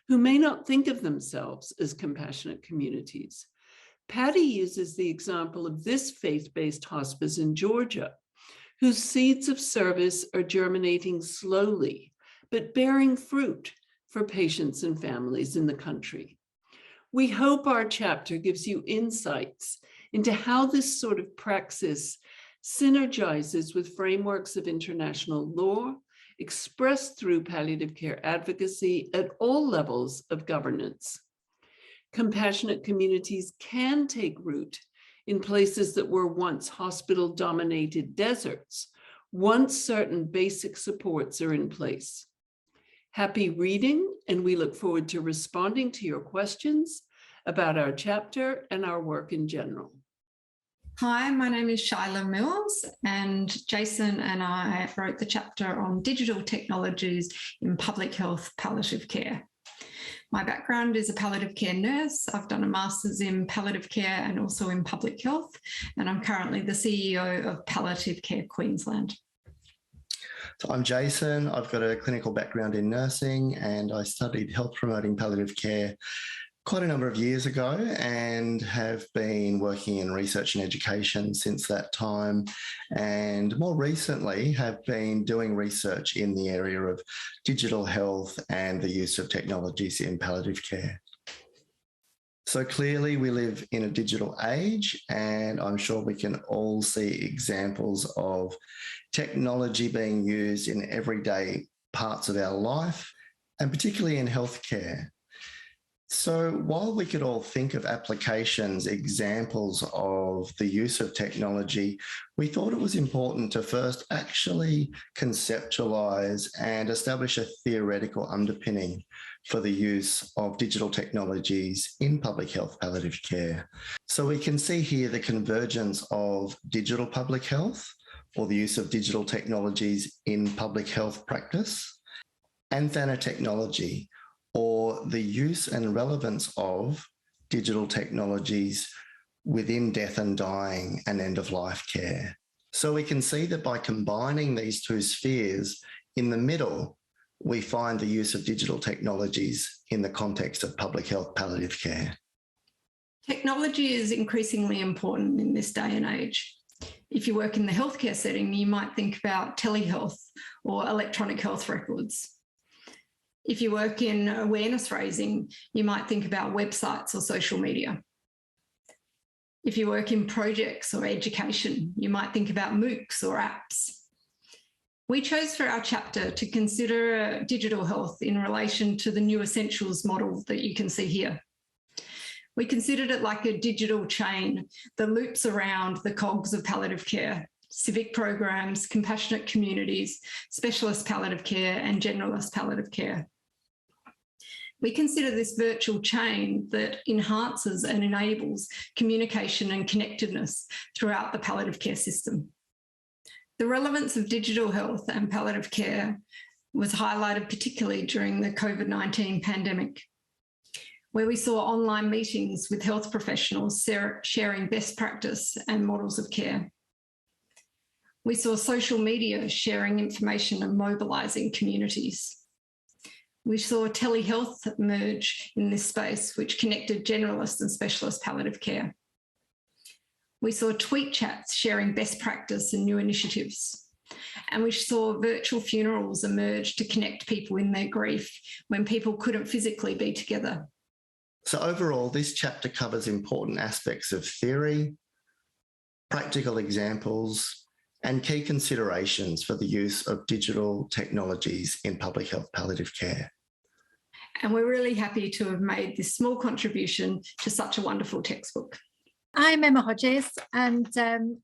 who may not think of themselves as compassionate communities. Patty uses the example of this faith-based hospice in Georgia, whose seeds of service are germinating slowly, but bearing fruit for patients and families in the country. We hope our chapter gives you insights into how this sort of praxis synergizes with frameworks of international law expressed through palliative care advocacy at all levels of governance. Compassionate communities can take root in places that were once hospital-dominated deserts, once certain basic supports are in place. Happy reading, and we look forward to responding to your questions about our chapter and our work in general. Hi, my name is Shyla Mills, and Jason and I wrote the chapter on digital technologies in public health palliative care. My background is a palliative care nurse. I've done a master's in palliative care and also in public health, and I'm currently the CEO of Palliative Care Queensland. So I'm Jason. I've got a clinical background in nursing, and I studied health promoting palliative care quite a number of years ago and have been working in research and education since that time, and more recently have been doing research in the area of digital health and the use of technologies in palliative care. So clearly we live in a digital age, and I'm sure we can all see examples of technology being used in everyday parts of our life, and particularly in healthcare. So while we could all think of applications, examples of the use of technology, we thought it was important to first actually conceptualize and establish a theoretical underpinning for the use of digital technologies in public health palliative care. So we can see here the convergence of digital public health, or the use of digital technologies in public health practice, and thanatechnology, or the use and relevance of digital technologies within death and dying and end-of-life care. So we can see that by combining these two spheres, in the middle, we find the use of digital technologies in the context of public health palliative care? Technology is increasingly important in this day and age. If you work in the healthcare setting, you might think about telehealth or electronic health records. If you work in awareness raising, you might think about websites or social media. If you work in projects or education, you might think about MOOCs or apps. We chose for our chapter to consider digital health in relation to the new essentials model that you can see here. We considered it like a digital chain that loops around the cogs of palliative care: civic programs, compassionate communities, specialist palliative care, and generalist palliative care. We consider this virtual chain that enhances and enables communication and connectedness throughout the palliative care system. The relevance of digital health and palliative care was highlighted particularly during the COVID-19 pandemic, where we saw online meetings with health professionals sharing best practice and models of care. We saw social media sharing information and mobilising communities. We saw telehealth emerge in this space, which connected generalist and specialist palliative care. We saw tweet chats sharing best practice and new initiatives. And we saw virtual funerals emerge to connect people in their grief when people couldn't physically be together. So overall, this chapter covers important aspects of theory, practical examples, and key considerations for the use of digital technologies in public health palliative care. And we're really happy to have made this small contribution to such a wonderful textbook. I'm Emma Hodges, and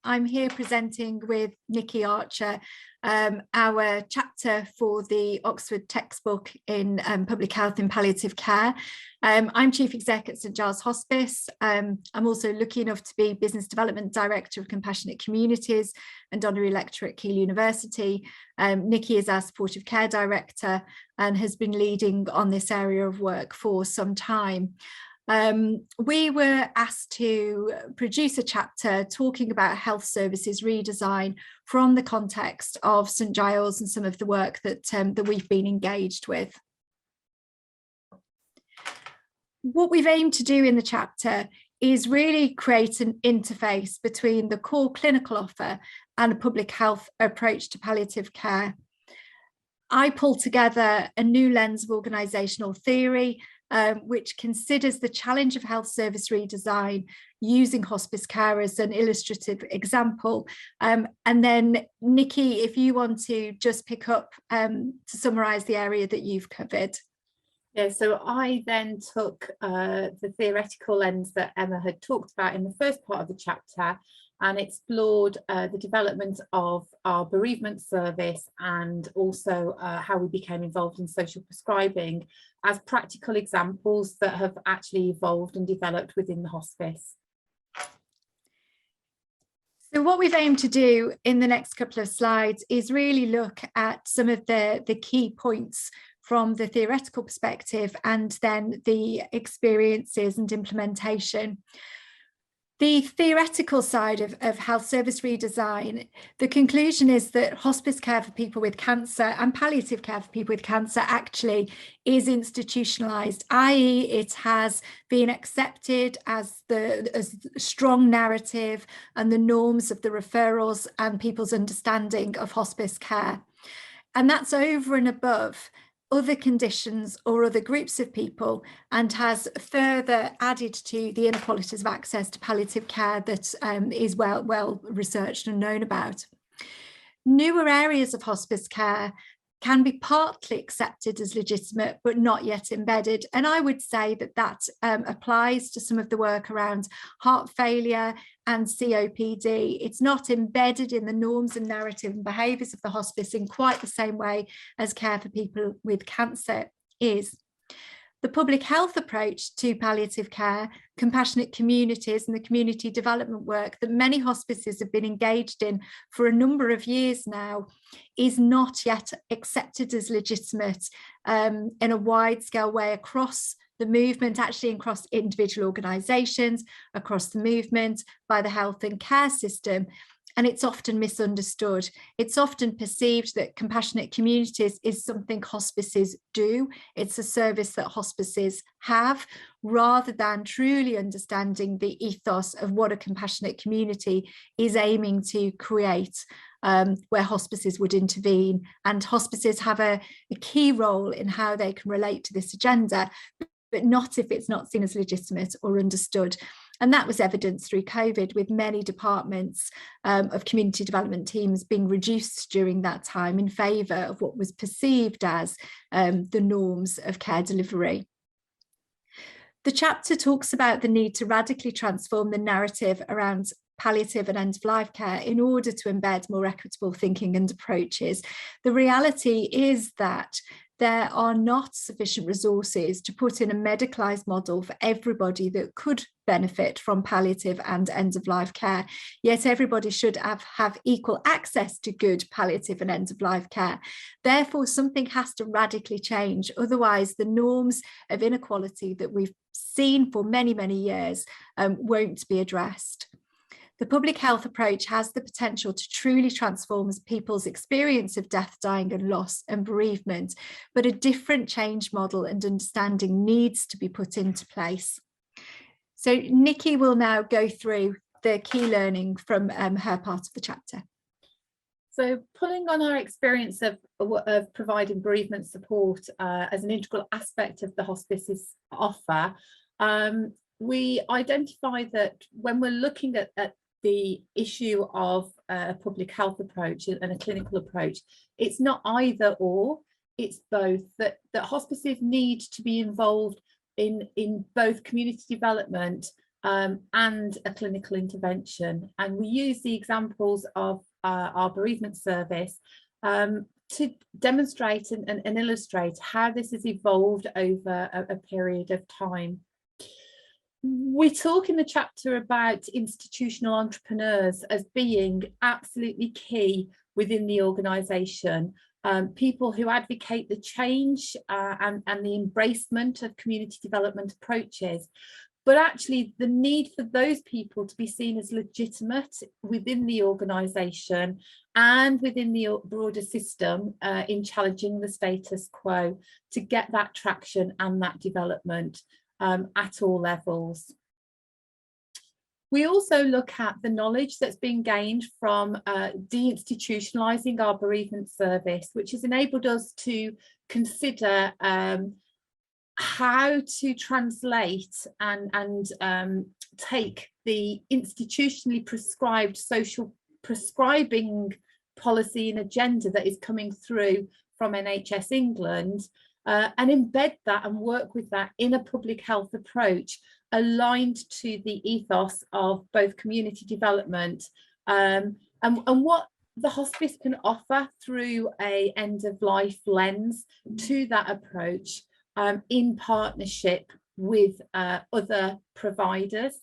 I'm here presenting with Nikki Archer, our chapter for the Oxford textbook in public health and palliative care. I'm Chief Exec at St Giles Hospice. I'm also lucky enough to be Business Development Director of Compassionate Communities and Honorary Lecturer at Keele University. Nikki is our Supportive Care Director and has been leading on this area of work for some time. We were asked to produce a chapter talking about health services redesign from the context of St Giles and some of the work that, that we've been engaged with. What we've aimed to do in the chapter is really create an interface between the core clinical offer and a public health approach to palliative care. I pulled together a new lens of organisational theory which considers the challenge of health service redesign using hospice care as an illustrative example. And then Nikki, if you want to just pick up to summarise the area that you've covered. Yeah, so I then took the theoretical lens that Emma had talked about in the first part of the chapter and explored the development of our bereavement service and also how we became involved in social prescribing as practical examples that have actually evolved and developed within the hospice. So what we've aimed to do in the next couple of slides is really look at some of the key points from the theoretical perspective and then the experiences and implementation. The theoretical side of health service redesign, the conclusion is that hospice care for people with cancer and palliative care for people with cancer actually is institutionalised, i.e. it has been accepted as the strong narrative and the norms of the referrals and people's understanding of hospice care. And that's over and above other conditions or other groups of people, and has further added to the inequalities of access to palliative care that is well researched and known about. Newer areas of hospice care can be partly accepted as legitimate, but not yet embedded. And I would say that that applies to some of the work around heart failure and COPD. It's not embedded in the norms and narrative and behaviours of the hospice in quite the same way as care for people with cancer is. The public health approach to palliative care, compassionate communities and the community development work that many hospices have been engaged in for a number of years now is not yet accepted as legitimate in a wide-scale way across the movement, actually across individual organisations, across the movement, by the health and care system. and it's often misunderstood. It's often perceived that compassionate communities is something hospices do. It's a service that hospices have, rather than truly understanding the ethos of what a compassionate community is aiming to create, where hospices would intervene. And hospices have a key role in how they can relate to this agenda, but not if it's not seen as legitimate or understood. And that was evidenced through COVID, with many departments of community development teams being reduced during that time in favour of what was perceived as the norms of care delivery. The chapter talks about the need to radically transform the narrative around palliative and end-of-life care in order to embed more equitable thinking and approaches. The reality is that there are not sufficient resources to put in a medicalised model for everybody that could benefit from palliative and end-of-life care, yet everybody should have equal access to good palliative and end-of-life care. Therefore, something has to radically change, otherwise the norms of inequality that we've seen for many, many years won't be addressed. The public health approach has the potential to truly transform people's experience of death, dying and loss and bereavement, but a different change model and understanding needs to be put into place. So Nikki will now go through the key learning from her part of the chapter. So pulling on our experience of providing bereavement support as an integral aspect of the hospice's offer, we identify that when we're looking at the issue of a public health approach and a clinical approach, it's not either or, it's both, that hospices need to be involved in both community development and a clinical intervention. And we use the examples of our bereavement service to demonstrate and illustrate how this has evolved over a period of time. We talk in the chapter about institutional entrepreneurs as being absolutely key within the organisation, people who advocate the change and the embracement of community development approaches, but actually the need for those people to be seen as legitimate within the organisation and within the broader system in challenging the status quo to get that traction and that development at all levels. We also look at the knowledge that's been gained from deinstitutionalising our bereavement service, which has enabled us to consider how to translate and take the institutionally prescribed social prescribing policy and agenda that is coming through from NHS England and embed that and work with that in a public health approach aligned to the ethos of both community development and what the hospice can offer through a end-of-life lens to that approach in partnership with other providers.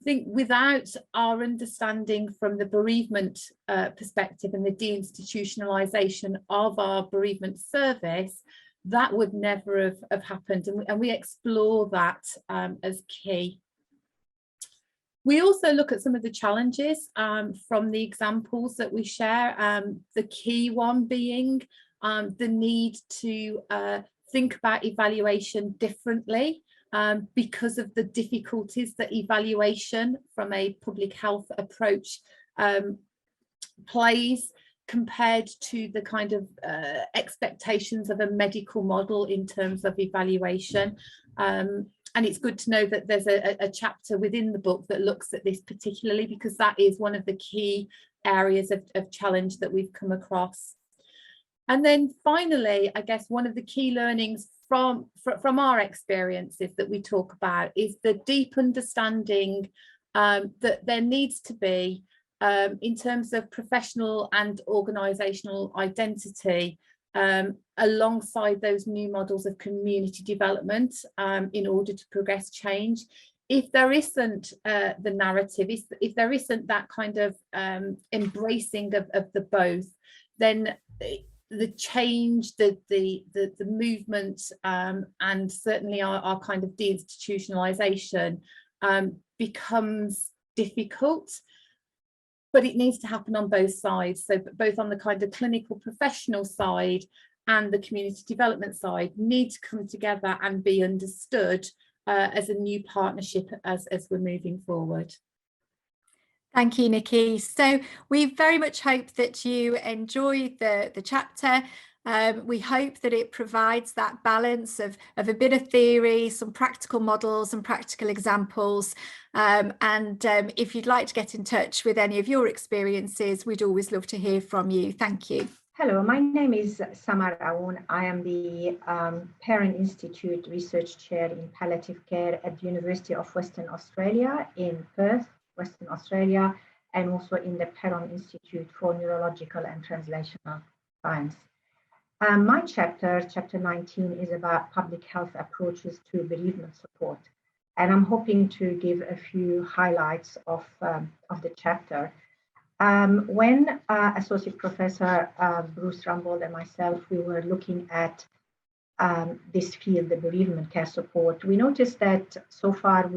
I think without our understanding from the bereavement perspective and the deinstitutionalisation of our bereavement service, that would never have happened, and we explore that as key. We also look at some of the challenges from the examples that we share, the key one being the need to think about evaluation differently because of the difficulties that evaluation from a public health approach plays compared to the kind of expectations of a medical model in terms of evaluation. And it's good to know that there's a chapter within the book that looks at this particularly, because that is one of the key areas of challenge that we've come across. And then finally, I guess one of the key learnings from our experiences that we talk about is the deep understanding that there needs to be in terms of professional and organisational identity alongside those new models of community development in order to progress change. If there isn't the narrative, if there isn't that kind of embracing of the both, then the change, the movement and certainly our kind of deinstitutionalisation becomes difficult. but it needs to happen on both sides. So both on the kind of clinical professional side and the community development side need to come together and be understood as a new partnership as we're moving forward. Thank you, Nikki. So we very much hope that you enjoyed the chapter. We hope that it provides that balance of a bit of theory, some practical models and practical examples. If you'd like to get in touch with any of your experiences, we'd always love to hear from you. Thank you. Hello, my name is Samar Aoun. I am the Parent Institute Research Chair in Palliative Care at the University of Western Australia in Perth, Western Australia, and also in the Perron Institute for Neurological and Translational Science. My chapter 19, is about public health approaches to bereavement support. And I'm hoping to give a few highlights of the chapter. When Associate Professor Bruce Rumbold and myself, we were looking at this field, the bereavement care support, we noticed that so far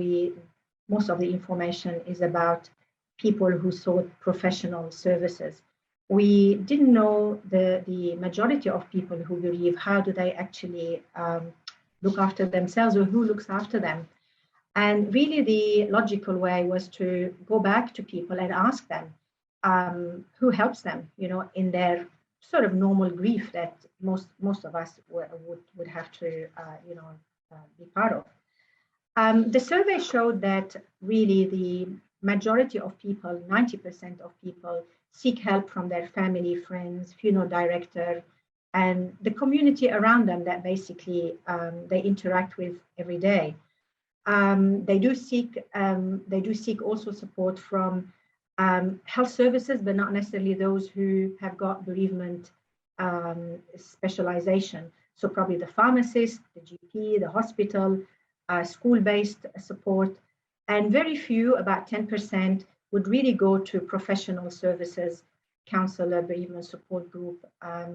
most of the information is about people who sought professional services. We didn't know the majority of people who bereave, how do they actually look after themselves, or who looks after them? And really the logical way was to go back to people and ask them who helps them, in their sort of normal grief that most of us would have to, be part of. The survey showed that really the majority of people, 90% of people, seek help from their family, friends, funeral director, and the community around them that basically they interact with every day. They do seek also support from health services, but not necessarily those who have got bereavement specialization. So probably the pharmacist, the GP, the hospital, school-based support, and very few, about 10%, would really go to professional services, counselor, bereavement support group,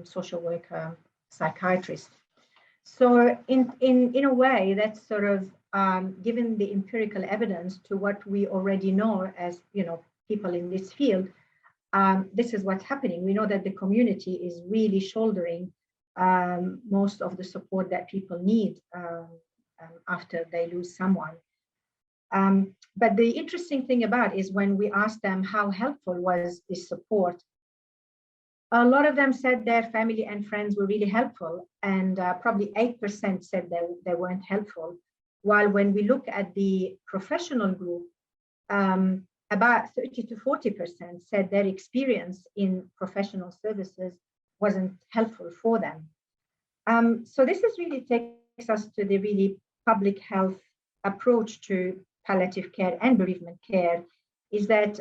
social worker, psychiatrist. So in a way, that's sort of given the empirical evidence to what we already know as people in this field. This is what's happening. We know that the community is really shouldering most of the support that people need after they lose someone. But the interesting thing about is when we asked them how helpful was this support, a lot of them said their family and friends were really helpful, and probably 8% said they weren't helpful. While when we look at the professional group, about 30 to 40% said their experience in professional services wasn't helpful for them. So this really takes us to the really public health approach to palliative care and bereavement care, is that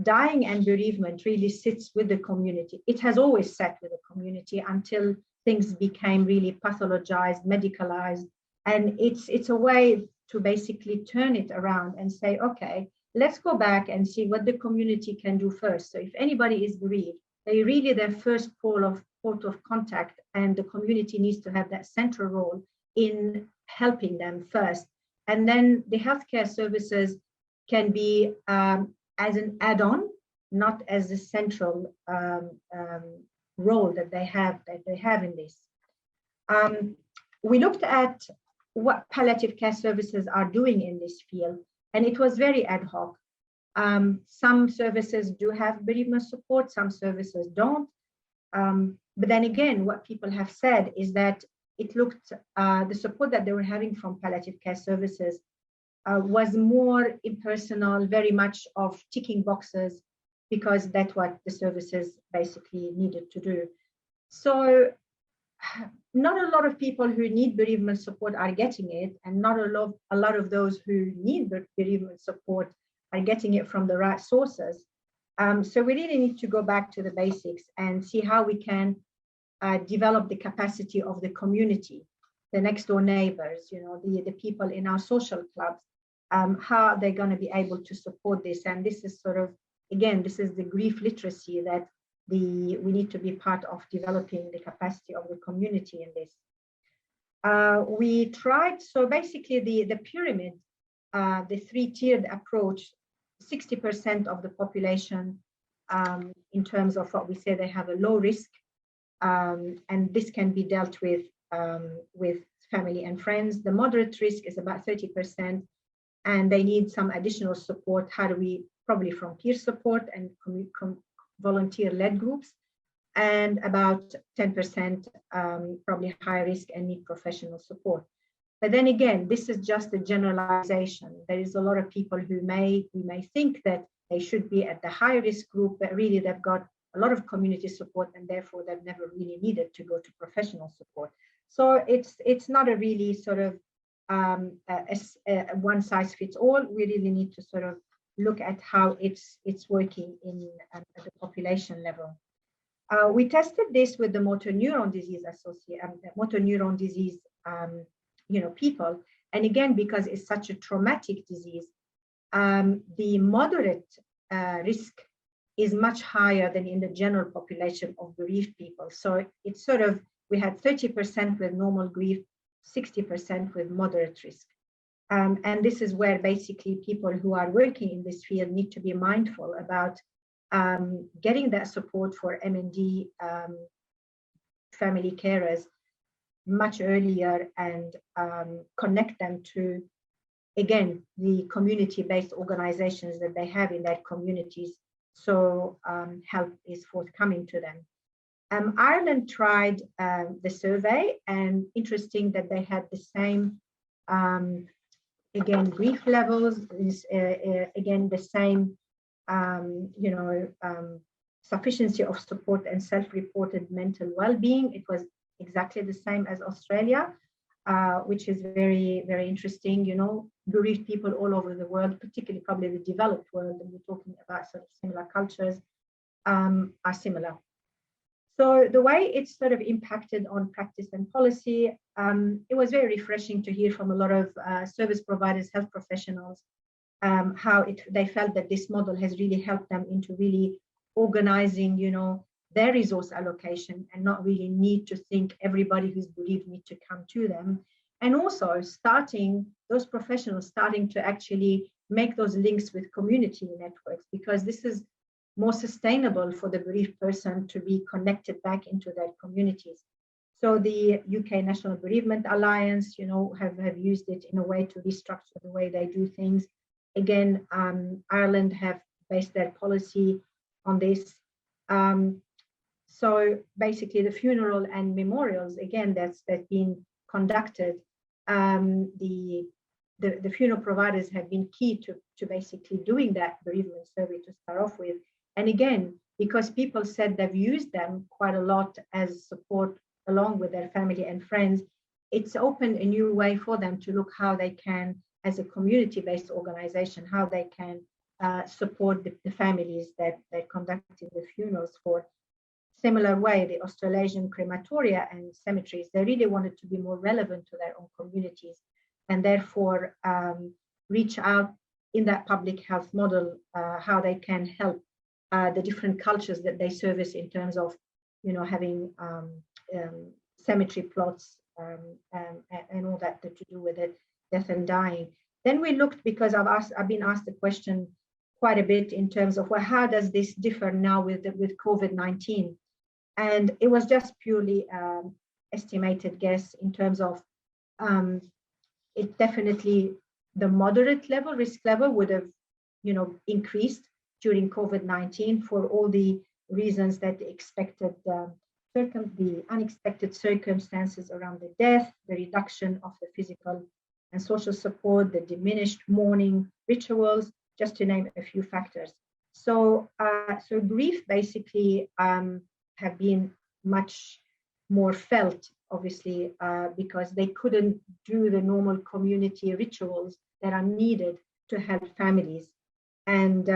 dying and bereavement really sits with the community. It has always sat with the community until things became really pathologized, medicalized, and it's a way to basically turn it around and say, okay, let's go back and see what the community can do first. So if anybody is bereaved, they really their first port of contact, and the community needs to have that central role in helping them first. And then the healthcare services can be as an add-on, not as a central role that they have in this. We looked at what palliative care services are doing in this field, and it was very ad hoc. Some services do have bereavement support, some services don't. But then again, what people have said is that it looked, the support that they were having from palliative care services was more impersonal, very much of ticking boxes, because that's what the services basically needed to do. So not a lot of people who need bereavement support are getting it, and not a lot of those who need bereavement support are getting it from the right sources. So we really need to go back to the basics and see how we can develop the capacity of the community, the next door neighbors, the people in our social clubs, how they're going to be able to support this. And this is sort of, again, this is the grief literacy that we need to be part of developing the capacity of the community in this. We tried, so basically the pyramid, the three-tiered approach, 60% of the population in terms of what we say they have a low risk, and this can be dealt with family and friends. The moderate risk is about 30%, and they need some additional support. How do we, probably from peer support and volunteer-led groups, and about 10% probably high risk and need professional support. But then again, this is just a generalization. There is a lot of people who we may think that they should be at the high risk group, but really they've got a lot of community support, and therefore they've never really needed to go to professional support. So it's not a really sort of one size fits all. We really need to sort of look at how it's working at the population level. We tested this with the motor neuron disease people, and again, because it's such a traumatic disease, the moderate risk is much higher than in the general population of bereaved people. So it's sort of, we had 30% with normal grief, 60% with moderate risk. And this is where basically people who are working in this field need to be mindful about getting that support for MND family carers much earlier, and connect them to, again, the community-based organizations that they have in their communities, so help is forthcoming to them. Ireland tried the survey, and interesting that they had the same, again, grief levels, again, the same, sufficiency of support and self-reported mental well-being. It was exactly the same as Australia, which is very, very interesting. You know, bereaved people all over the world, particularly probably the developed world, and we're talking about sort of similar cultures, are similar. So the way it's sort of impacted on practice and policy, it was very refreshing to hear from a lot of service providers, health professionals, how they felt that this model has really helped them into really organizing, their resource allocation, and not really need to think everybody who's bereaved need to come to them. And also those professionals starting to actually make those links with community networks, because this is more sustainable for the bereaved person to be connected back into their communities. So the UK National Bereavement Alliance, have used it in a way to restructure the way they do things. Again, Ireland have based their policy on this. So basically the funeral and memorials, again, that's been conducted. The funeral providers have been key to basically doing that bereavement survey to start off with. And again, because people said they've used them quite a lot as support along with their family and friends, it's opened a new way for them to look how they can, as a community-based organization, how they can support the families that they're conducting the funerals for. Similar way, the Australasian crematoria and cemeteries, they really wanted to be more relevant to their own communities, and therefore reach out in that public health model, how they can help the different cultures that they service in terms of, having cemetery plots and all that to do with it, death and dying. Then we looked, because I've been asked the question quite a bit in terms of, well, how does this differ now with COVID-19? And it was just purely estimated guess in terms of it definitely, the moderate level, risk level would have, increased during COVID-19 for all the reasons that the unexpected circumstances around the death, the reduction of the physical and social support, the diminished mourning rituals, just to name a few factors. So grief basically have been much more felt, obviously, because they couldn't do the normal community rituals that are needed to help families. And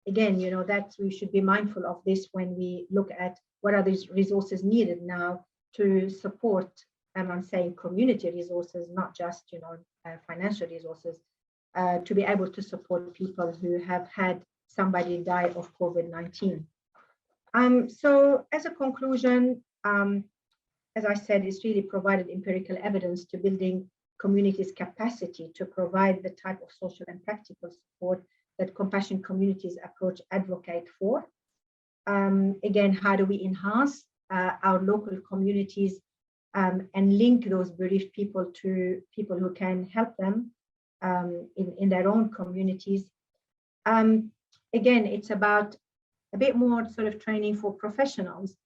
again, that we should be mindful of this when we look at what are these resources needed now to support, and I'm saying community resources, not just, financial resources, to be able to support people who have had somebody die of COVID-19. So as a conclusion, as I said, it's really provided empirical evidence to building communities' capacity to provide the type of social and practical support that compassion communities approach advocate for. Again, how do we enhance our local communities and link those bereaved people to people who can help them in their own communities. Again, it's about a bit more sort of training for professionals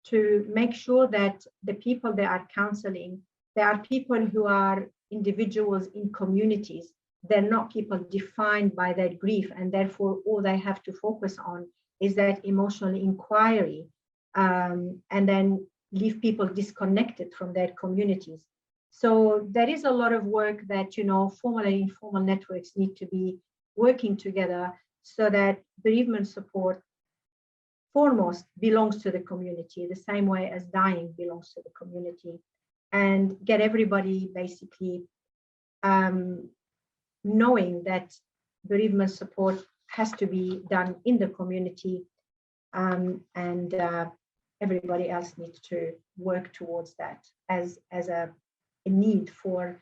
to make sure that the people they are counseling, they are people who are individuals in communities. They're not people defined by their grief, and therefore all they have to focus on is that emotional inquiry, and then leave people disconnected from their communities. So there is a lot of work that, you know, formal and informal networks need to be working together so that bereavement support foremost belongs to the community, the same way as dying belongs to the community, and get everybody basically knowing that bereavement support has to be done in the community, and everybody else needs to work towards that as a need for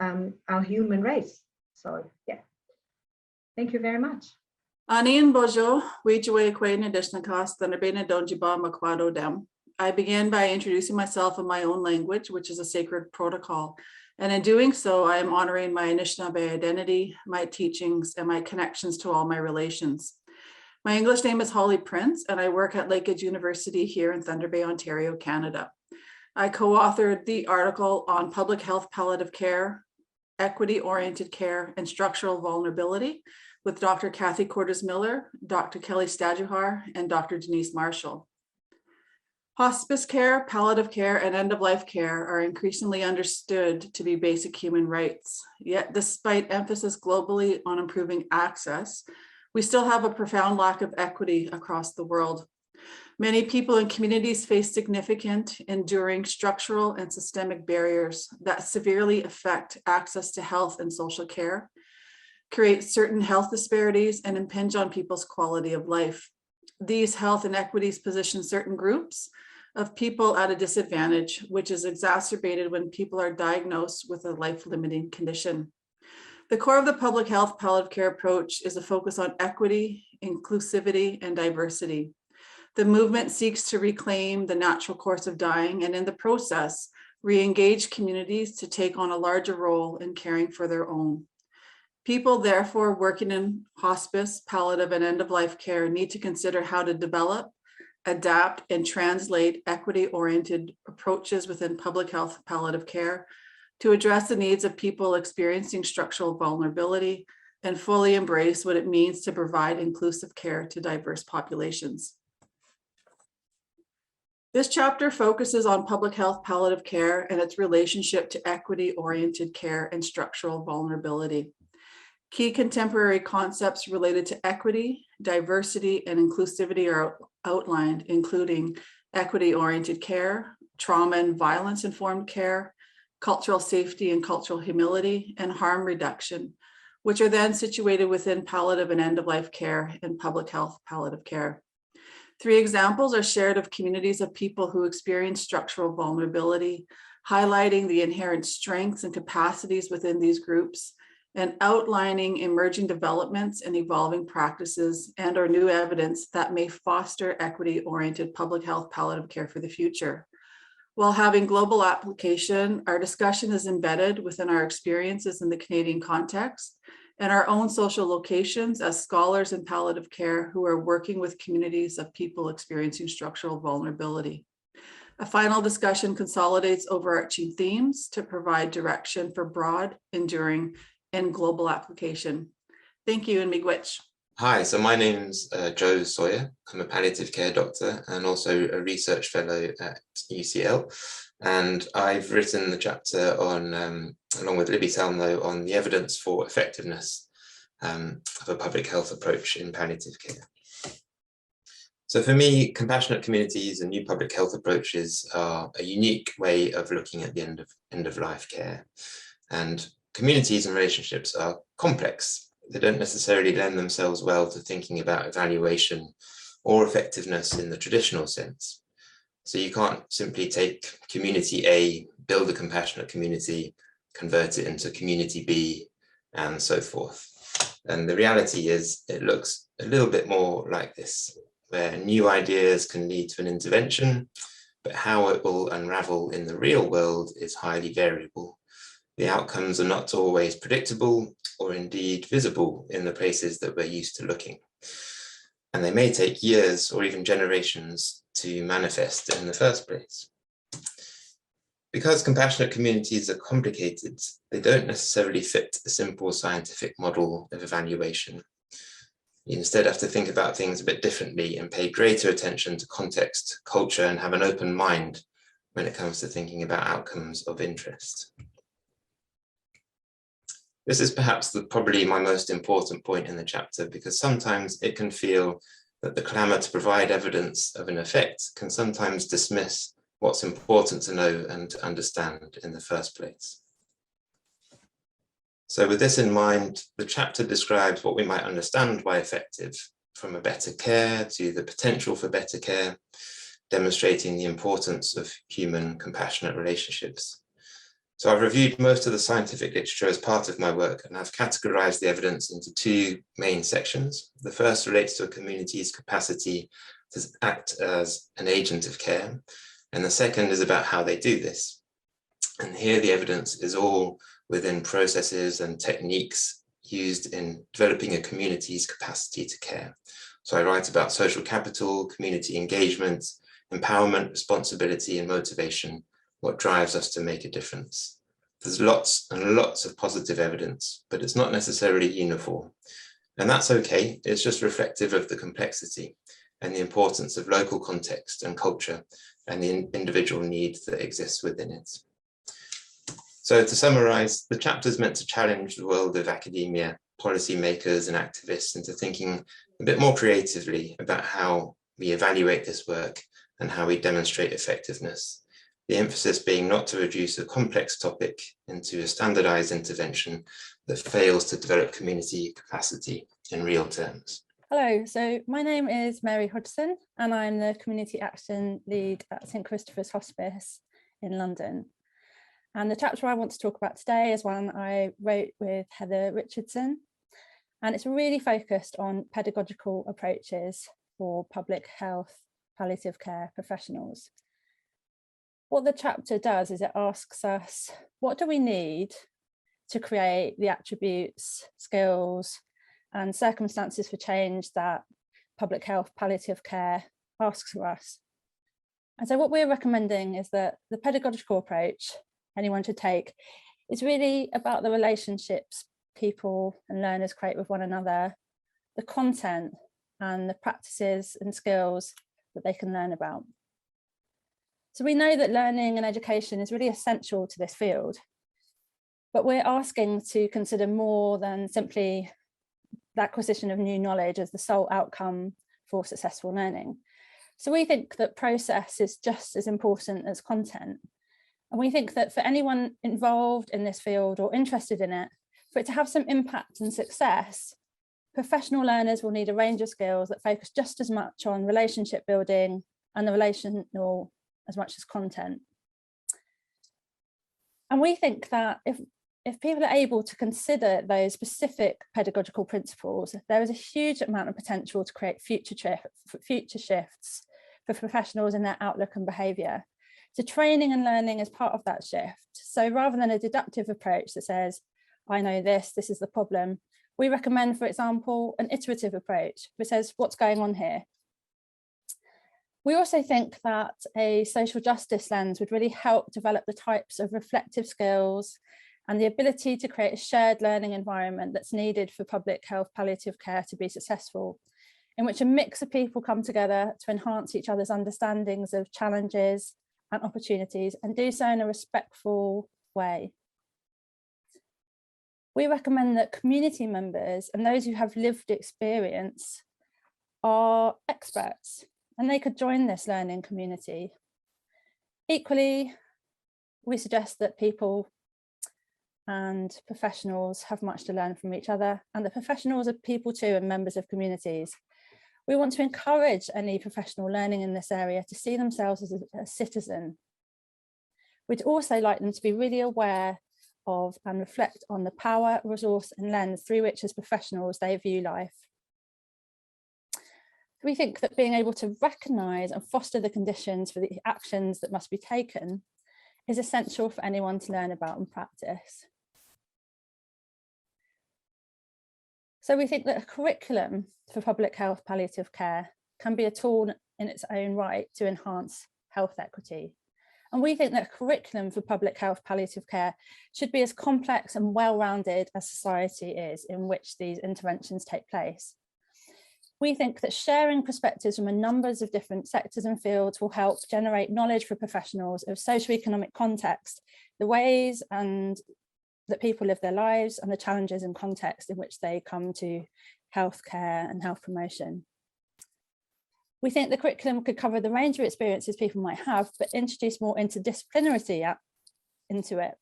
our human race. So yeah, thank you very much. Anian Bojo, Wijwe Kwe Nadishnakas, Thanabena Donjiba Makwado Dem. I begin by introducing myself in my own language, which is a sacred protocol. And in doing so, I am honoring my Anishinaabe identity, my teachings, and my connections to all my relations. My English name is Holly Prince, and I work at Lakehead University here in Thunder Bay, Ontario, Canada. I co-authored the article on public health palliative care, equity-oriented care, and structural vulnerability with Dr. Kathy Cordes-Miller, Dr. Kelly Staduhar, and Dr. Denise Marshall. Hospice care, palliative care, and end-of-life care are increasingly understood to be basic human rights. Yet, despite emphasis globally on improving access, we still have a profound lack of equity across the world. Many people and communities face significant, enduring structural and systemic barriers that severely affect access to health and social care, create certain health disparities, and impinge on people's quality of life. These health inequities position certain groups of people at a disadvantage, which is exacerbated when people are diagnosed with a life-limiting condition. The core of the public health palliative care approach is a focus on equity, inclusivity, and diversity. The movement seeks to reclaim the natural course of dying, and in the process, re-engage communities to take on a larger role in caring for their own. People, therefore, working in hospice, palliative, and end-of-life care need to consider how to develop, adapt, and translate equity-oriented approaches within public health palliative care to address the needs of people experiencing structural vulnerability and fully embrace what it means to provide inclusive care to diverse populations. This chapter focuses on public health palliative care and its relationship to equity-oriented care and structural vulnerability. Key contemporary concepts related to equity, diversity, and inclusivity are outlined, including equity-oriented care, trauma and violence-informed care, cultural safety and cultural humility, and harm reduction, which are then situated within palliative and end-of-life care and public health palliative care. 3 examples are shared of communities of people who experience structural vulnerability, highlighting the inherent strengths and capacities within these groups, and outlining emerging developments and evolving practices and/or new evidence that may foster equity-oriented public health palliative care for the future. While having global application, our discussion is embedded within our experiences in the Canadian context and our own social locations as scholars in palliative care who are working with communities of people experiencing structural vulnerability. A final discussion consolidates overarching themes to provide direction for broad, enduring, and global application. Thank you, and miigwech. Hi, so my name's Joe Sawyer. I'm a palliative care doctor and also a research fellow at UCL. And I've written the chapter on, along with Libby Sallnow, on the evidence for effectiveness of a public health approach in palliative care. So for me, compassionate communities and new public health approaches are a unique way of looking at the end of life care. And communities and relationships are complex. They don't necessarily lend themselves well to thinking about evaluation or effectiveness in the traditional sense. So you can't simply take community A, build a compassionate community, convert it into community B, and so forth. And the reality is it looks a little bit more like this, where new ideas can lead to an intervention, but how it will unravel in the real world is highly variable. The outcomes are not always predictable or indeed visible in the places that we're used to looking. And they may take years or even generations to manifest in the first place. Because compassionate communities are complicated, they don't necessarily fit a simple scientific model of evaluation. You instead have to think about things a bit differently and pay greater attention to context, culture, and have an open mind when it comes to thinking about outcomes of interest. This is perhaps probably my most important point in the chapter, because sometimes it can feel that the clamour to provide evidence of an effect can sometimes dismiss what's important to know and to understand in the first place. So with this in mind, the chapter describes what we might understand by effective, from a better care to the potential for better care, demonstrating the importance of human compassionate relationships. So I've reviewed most of the scientific literature as part of my work, and I've categorized the evidence into two main sections. The first relates to a community's capacity to act as an agent of care, and the second is about how they do this. And here the evidence is all within processes and techniques used in developing a community's capacity to care. So I write about social capital, community engagement, empowerment, responsibility, and motivation, what drives us to make a difference. There's lots and lots of positive evidence, but it's not necessarily uniform. And that's okay, it's just reflective of the complexity and the importance of local context and culture and the individual needs that exist within it. So to summarize, the chapter is meant to challenge the world of academia, policymakers and activists into thinking a bit more creatively about how we evaluate this work and how we demonstrate effectiveness. The emphasis being not to reduce a complex topic into a standardized intervention that fails to develop community capacity in real terms. Hello, so my name is Mary Hodgson and I'm the Community Action Lead at St Christopher's Hospice in London. And the chapter I want to talk about today is one I wrote with Heather Richardson, and it's really focused on pedagogical approaches for public health palliative care professionals. What the chapter does is it asks us, what do we need to create the attributes, skills, and circumstances for change that public health palliative care asks of us? And so what we're recommending is that the pedagogical approach anyone should take is really about the relationships people and learners create with one another, the content and the practices and skills that they can learn about. So we know that learning and education is really essential to this field, but we're asking to consider more than simply the acquisition of new knowledge as the sole outcome for successful learning. So we think that process is just as important as content. And we think that for anyone involved in this field or interested in it, for it to have some impact and success, professional learners will need a range of skills that focus just as much on relationship building and the relational as much as content. And we think that if people are able to consider those specific pedagogical principles, there is a huge amount of potential to create future shifts for professionals in their outlook and behaviour. So training and learning is part of that shift. So rather than a deductive approach that says, I know this is the problem, we recommend, for example, an iterative approach which says, what's going on here? We also think that a social justice lens would really help develop the types of reflective skills and the ability to create a shared learning environment that's needed for public health palliative care to be successful, in which a mix of people come together to enhance each other's understandings of challenges and opportunities and do so in a respectful way. We recommend that community members and those who have lived experience are experts and they could join this learning community. Equally, we suggest that people and professionals have much to learn from each other, and the professionals are people too and members of communities. We want to encourage any professional learning in this area to see themselves as a citizen. We'd also like them to be really aware of and reflect on the power, resource and lens through which as professionals they view life. We think that being able to recognise and foster the conditions for the actions that must be taken is essential for anyone to learn about and practice. So we think that a curriculum for public health palliative care can be a tool in its own right to enhance health equity. And we think that a curriculum for public health palliative care should be as complex and well-rounded as society is in which these interventions take place. We think that sharing perspectives from a number of different sectors and fields will help generate knowledge for professionals of socioeconomic context, the ways and that people live their lives and the challenges and context in which they come to healthcare and health promotion. We think the curriculum could cover the range of experiences people might have, but introduce more interdisciplinarity into it,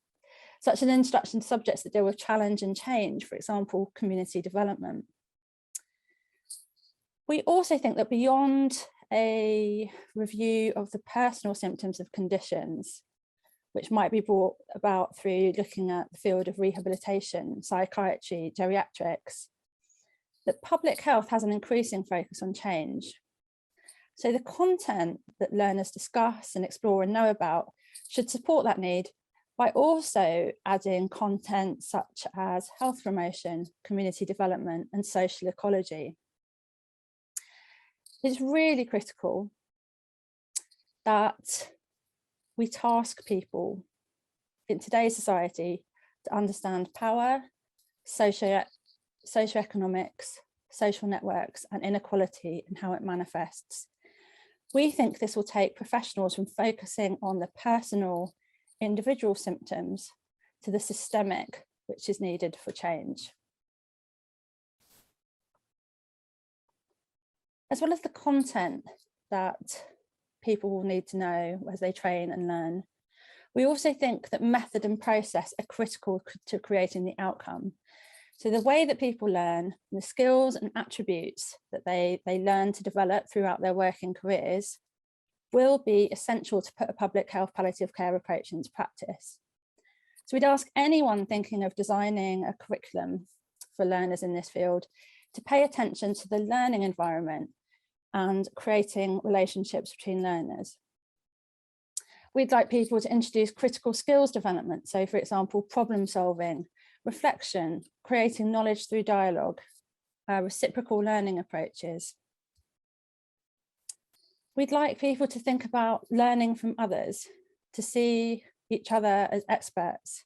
such as an introduction to subjects that deal with challenge and change, for example, community development. We also think that beyond a review of the personal symptoms of conditions, which might be brought about through looking at the field of rehabilitation, psychiatry, geriatrics, that public health has an increasing focus on change. So the content that learners discuss and explore and know about should support that need by also adding content such as health promotion, community development, and social ecology. It's really critical that we task people in today's society to understand power, socioeconomics, social networks, and inequality and how it manifests. We think this will take professionals from focusing on the personal, individual symptoms to the systemic, which is needed for change. As well as the content that people will need to know as they train and learn, we also think that method and process are critical to creating the outcome. So the way that people learn, the skills and attributes that they learn to develop throughout their working careers will be essential to put a public health palliative care approach into practice. So we'd ask anyone thinking of designing a curriculum for learners in this field to pay attention to the learning environment and creating relationships between learners. We'd like people to introduce critical skills development. So for example, problem solving, reflection, creating knowledge through dialogue, reciprocal learning approaches. We'd like people to think about learning from others, to see each other as experts,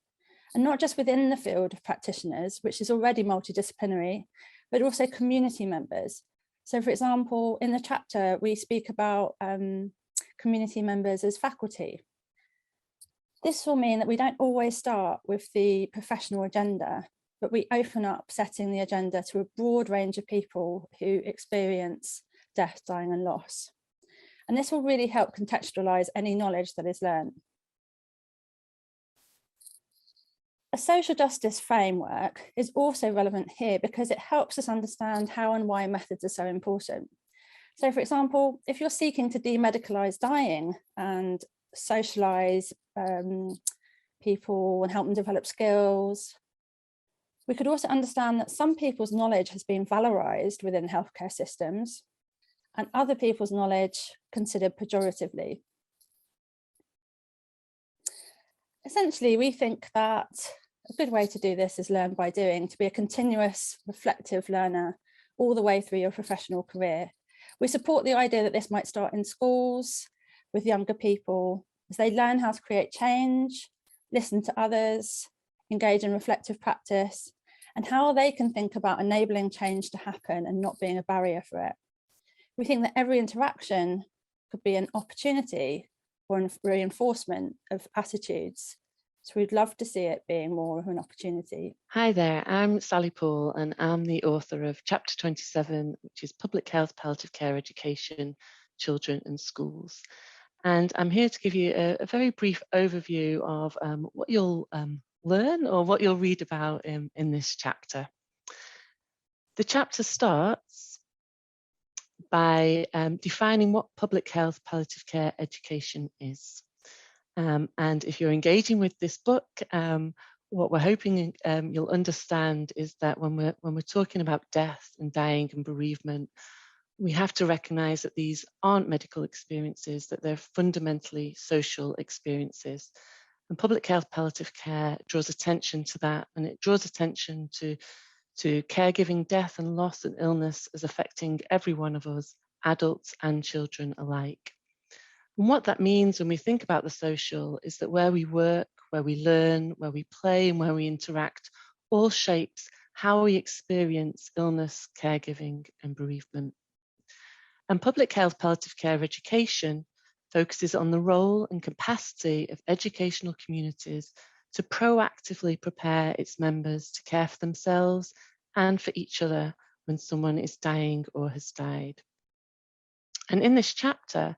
and not just within the field of practitioners, which is already multidisciplinary, but also community members. So for example, in the chapter, we speak about community members as faculty. This will mean that we don't always start with the professional agenda, but we open up setting the agenda to a broad range of people who experience death, dying and loss. And this will really help contextualize any knowledge that is learned. A social justice framework is also relevant here because it helps us understand how and why methods are so important. So for example, if you're seeking to demedicalize dying and socialize people and help them develop skills, we could also understand that some people's knowledge has been valorized within healthcare systems and other people's knowledge considered pejoratively. Essentially, we think that a good way to do this is learn by doing, to be a continuous, reflective learner all the way through your professional career. We support the idea that this might start in schools with younger people as they learn how to create change, listen to others, engage in reflective practice, and how they can think about enabling change to happen and not being a barrier for it. We think that every interaction could be an opportunity or a reinforcement of attitudes. So we'd love to see it being more of an opportunity. Hi there, I'm Sally Paul and I'm the author of Chapter 27, which is Public Health Palliative Care Education, Children and Schools. And I'm here to give you a very brief overview of what you'll learn or what you'll read about in this chapter. The chapter starts by defining what public health palliative care education is. And if you're engaging with this book, what we're hoping you'll understand is that when we're talking about death and dying and bereavement, we have to recognize that these aren't medical experiences, that they're fundamentally social experiences. And public health palliative care draws attention to that, and it draws attention to caregiving, death and loss and illness as affecting every one of us, adults and children alike. And what that means when we think about the social is that where we work, where we learn, where we play and where we interact all shapes how we experience illness, caregiving and bereavement. And public health palliative care education focuses on the role and capacity of educational communities to proactively prepare its members to care for themselves and for each other when someone is dying or has died. And in this chapter,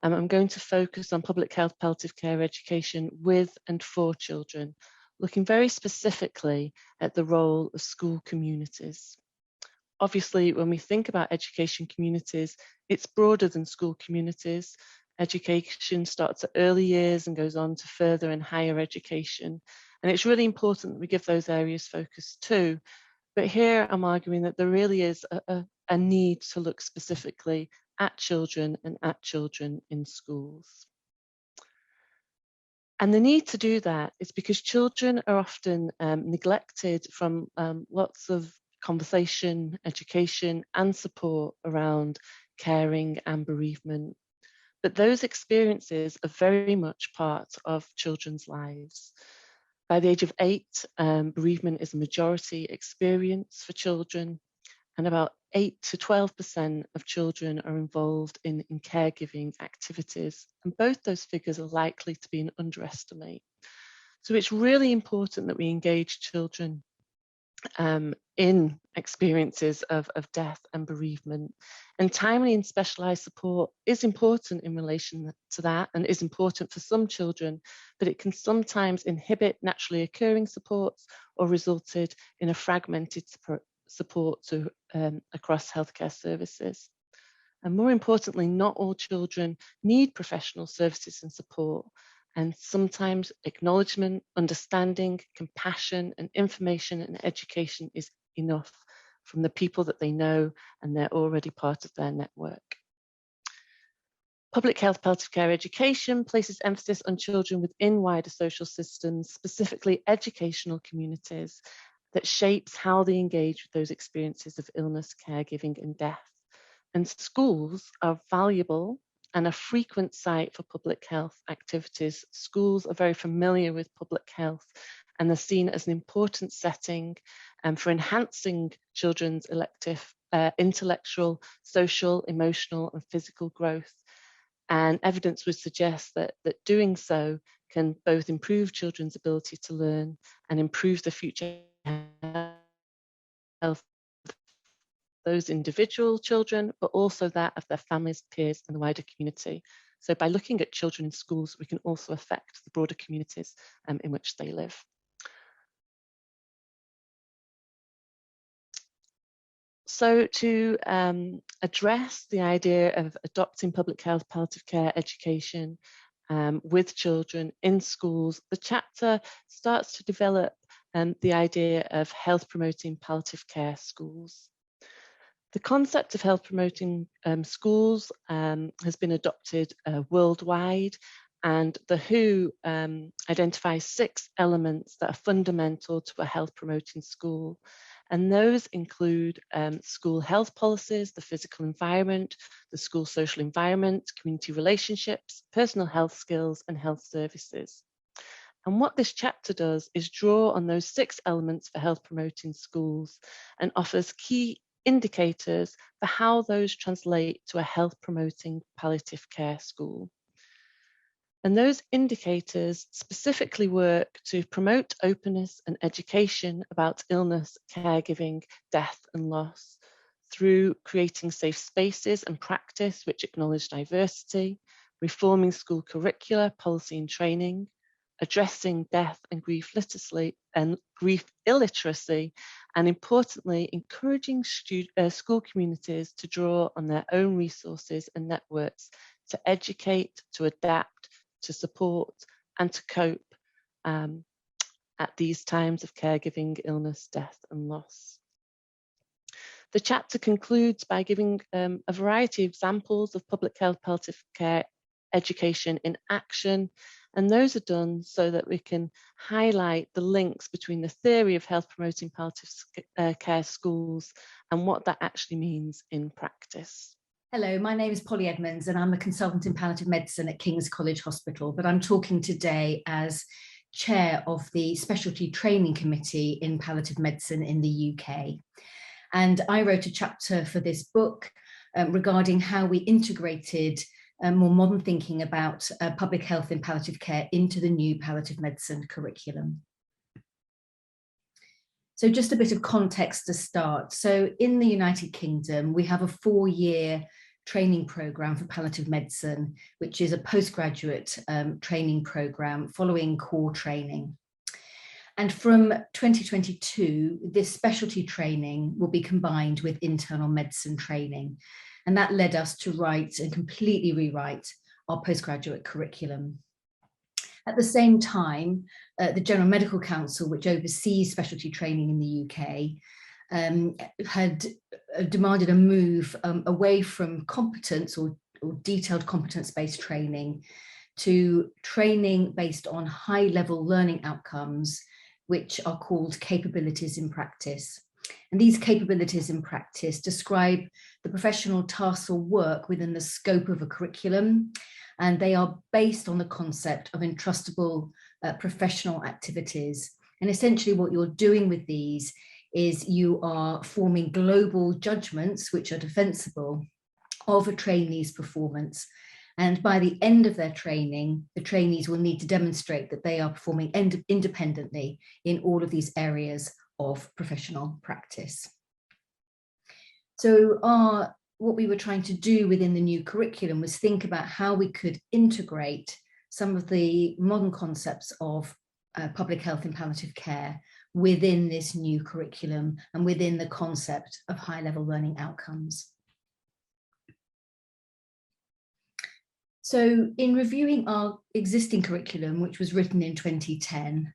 I'm going to focus on public health palliative care education with and for children, looking very specifically at the role of school communities. Obviously, when we think about education communities, it's broader than school communities. Education starts at early years and goes on to further and higher education. And it's really important that we give those areas focus too. But here I'm arguing that there really is a need to look specifically at children and at children in schools. And the need to do that is because children are often neglected from lots of conversation, education and support around caring and bereavement. But those experiences are very much part of children's lives. By the age of 8, bereavement is a majority experience for children, and about 8 to 12% of children are involved in caregiving activities, and both those figures are likely to be an underestimate. So it's really important that we engage children in experiences of death and bereavement, and timely and specialised support is important in relation to that and is important for some children, but it can sometimes inhibit naturally occurring supports or resulted in a fragmented support across healthcare services. And more importantly, not all children need professional services and support. And sometimes acknowledgement, understanding, compassion and information and education is enough from the people that they know and they're already part of their network. Public health palliative care education places emphasis on children within wider social systems, specifically educational communities, that shapes how they engage with those experiences of illness, caregiving and death. And schools are valuable and a frequent site for public health activities. Schools are very familiar with public health and are seen as an important setting for enhancing children's intellectual, social, emotional and physical growth. And evidence would suggest that doing so can both improve children's ability to learn and improve the future health of those individual children, but also that of their families, peers and the wider community. So by looking at children in schools, we can also affect the broader communities in which they live. So to address the idea of adopting public health palliative care education with children in schools, the chapter starts to develop the idea of health promoting palliative care schools. The concept of health promoting schools has been adopted worldwide, and the WHO identifies 6 elements that are fundamental to a health promoting school. And those include school health policies, the physical environment, the school social environment, community relationships, personal health skills and health services. And what this chapter does is draw on those 6 elements for health promoting schools and offers key indicators for how those translate to a health promoting palliative care school. And those indicators specifically work to promote openness and education about illness, caregiving, death and loss through creating safe spaces and practice which acknowledge diversity, reforming school curricula, policy and training, addressing death and grief literacy and grief illiteracy, and importantly, encouraging school communities to draw on their own resources and networks to educate, to adapt, to support and to cope at these times of caregiving, illness, death, and loss. The chapter concludes by giving a variety of examples of public health palliative care education in action, and those are done so that we can highlight the links between the theory of health promoting palliative care schools and what that actually means in practice. Hello, my name is Polly Edmonds and I'm a consultant in palliative medicine at King's College Hospital, but I'm talking today as chair of the Specialty Training Committee in Palliative Medicine in the UK. And I wrote a chapter for this book regarding how we integrated more modern thinking about public health in palliative care into the new palliative medicine curriculum. So just a bit of context to start. So in the United Kingdom, we have a 4-year training program for palliative medicine, which is a postgraduate training program following core training. And from 2022, this specialty training will be combined with internal medicine training. And that led us to write and completely rewrite our postgraduate curriculum. At the same time, the General Medical Council, which oversees specialty training in the UK, had demanded a move away from competence or detailed competence-based training to training based on high-level learning outcomes, which are called capabilities in practice. And these capabilities in practice describe the professional tasks or work within the scope of a curriculum, and they are based on the concept of entrustable professional activities. And essentially what you're doing with these is you are forming global judgments, which are defensible, of a trainee's performance. And by the end of their training, the trainees will need to demonstrate that they are performing independently in all of these areas of professional practice. So what we were trying to do within the new curriculum was think about how we could integrate some of the modern concepts of public health and palliative care within this new curriculum and within the concept of high-level learning outcomes. So in reviewing our existing curriculum, which was written in 2010,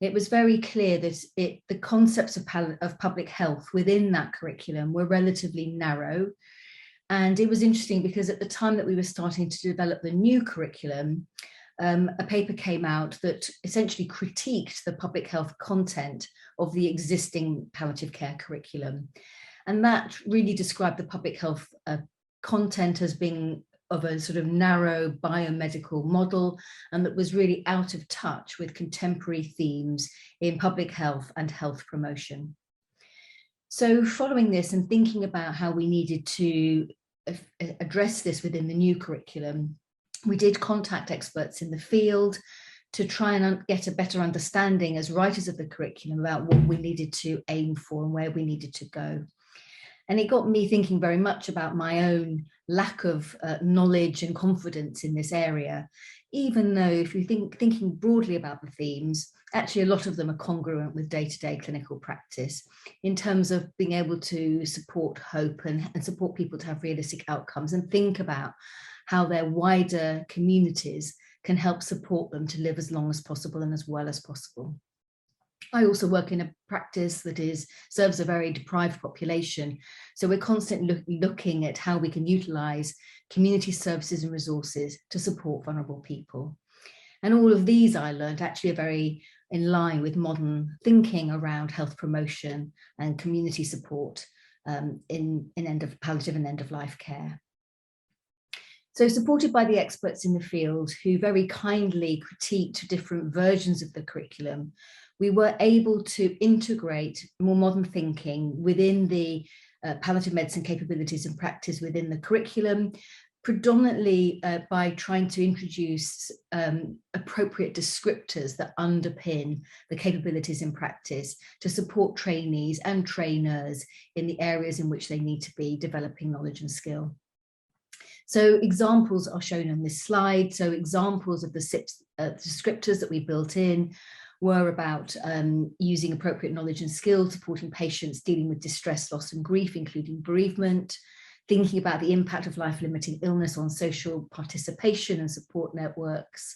it was very clear that the concepts of public health within that curriculum were relatively narrow. And it was interesting because at the time that we were starting to develop the new curriculum, a paper came out that essentially critiqued the public health content of the existing palliative care curriculum. And that really described the public health content as being of a sort of narrow biomedical model, and that was really out of touch with contemporary themes in public health and health promotion. So following this and thinking about how we needed to address this within the new curriculum, we did contact experts in the field to try and get a better understanding as writers of the curriculum about what we needed to aim for and where we needed to go. And it got me thinking very much about my own lack of knowledge and confidence in this area, even though if you thinking broadly about the themes, actually a lot of them are congruent with day-to-day clinical practice in terms of being able to support hope and support people to have realistic outcomes and think about how their wider communities can help support them to live as long as possible and as well as possible. I also work in a practice that serves a very deprived population. So we're constantly looking at how we can utilize community services and resources to support vulnerable people. And all of these I learned actually are very in line with modern thinking around health promotion and community support in palliative and end-of-life care. So supported by the experts in the field who very kindly critiqued different versions of the curriculum, we were able to integrate more modern thinking within the palliative medicine capabilities and practice within the curriculum, predominantly by trying to introduce appropriate descriptors that underpin the capabilities in practice to support trainees and trainers in the areas in which they need to be developing knowledge and skill. So examples are shown on this slide. So examples of the descriptors that we built in were about using appropriate knowledge and skill, supporting patients dealing with distress, loss and grief, including bereavement, thinking about the impact of life-limiting illness on social participation and support networks,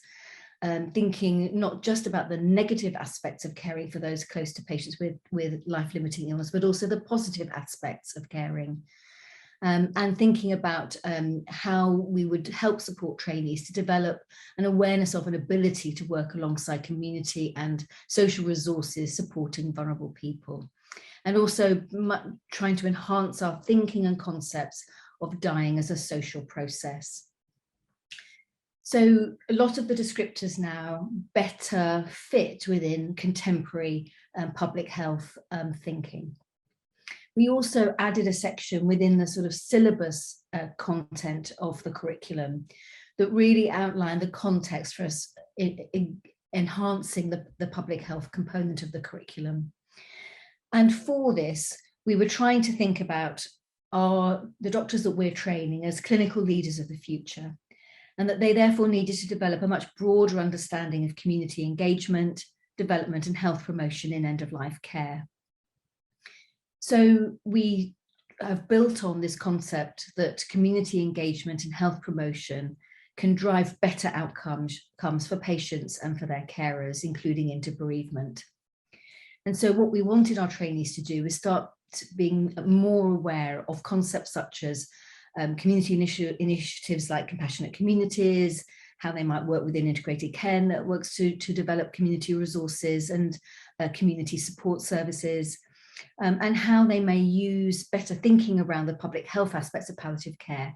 thinking not just about the negative aspects of caring for those close to patients with life-limiting illness, but also the positive aspects of caring. And thinking about how we would help support trainees to develop an awareness of an ability to work alongside community and social resources supporting vulnerable people. And also trying to enhance our thinking and concepts of dying as a social process. So a lot of the descriptors now better fit within contemporary public health thinking. We also added a section within the sort of syllabus content of the curriculum that really outlined the context for us in enhancing the public health component of the curriculum. And for this, we were trying to think about the doctors that we're training as clinical leaders of the future, and that they therefore needed to develop a much broader understanding of community engagement, development and health promotion in end-of-life care. So we have built on this concept that community engagement and health promotion can drive better outcomes for patients and for their carers, including into bereavement. And so what we wanted our trainees to do is start being more aware of concepts such as community initiatives like compassionate communities, how they might work within integrated care networks to develop community resources and community support services, and how they may use better thinking around the public health aspects of palliative care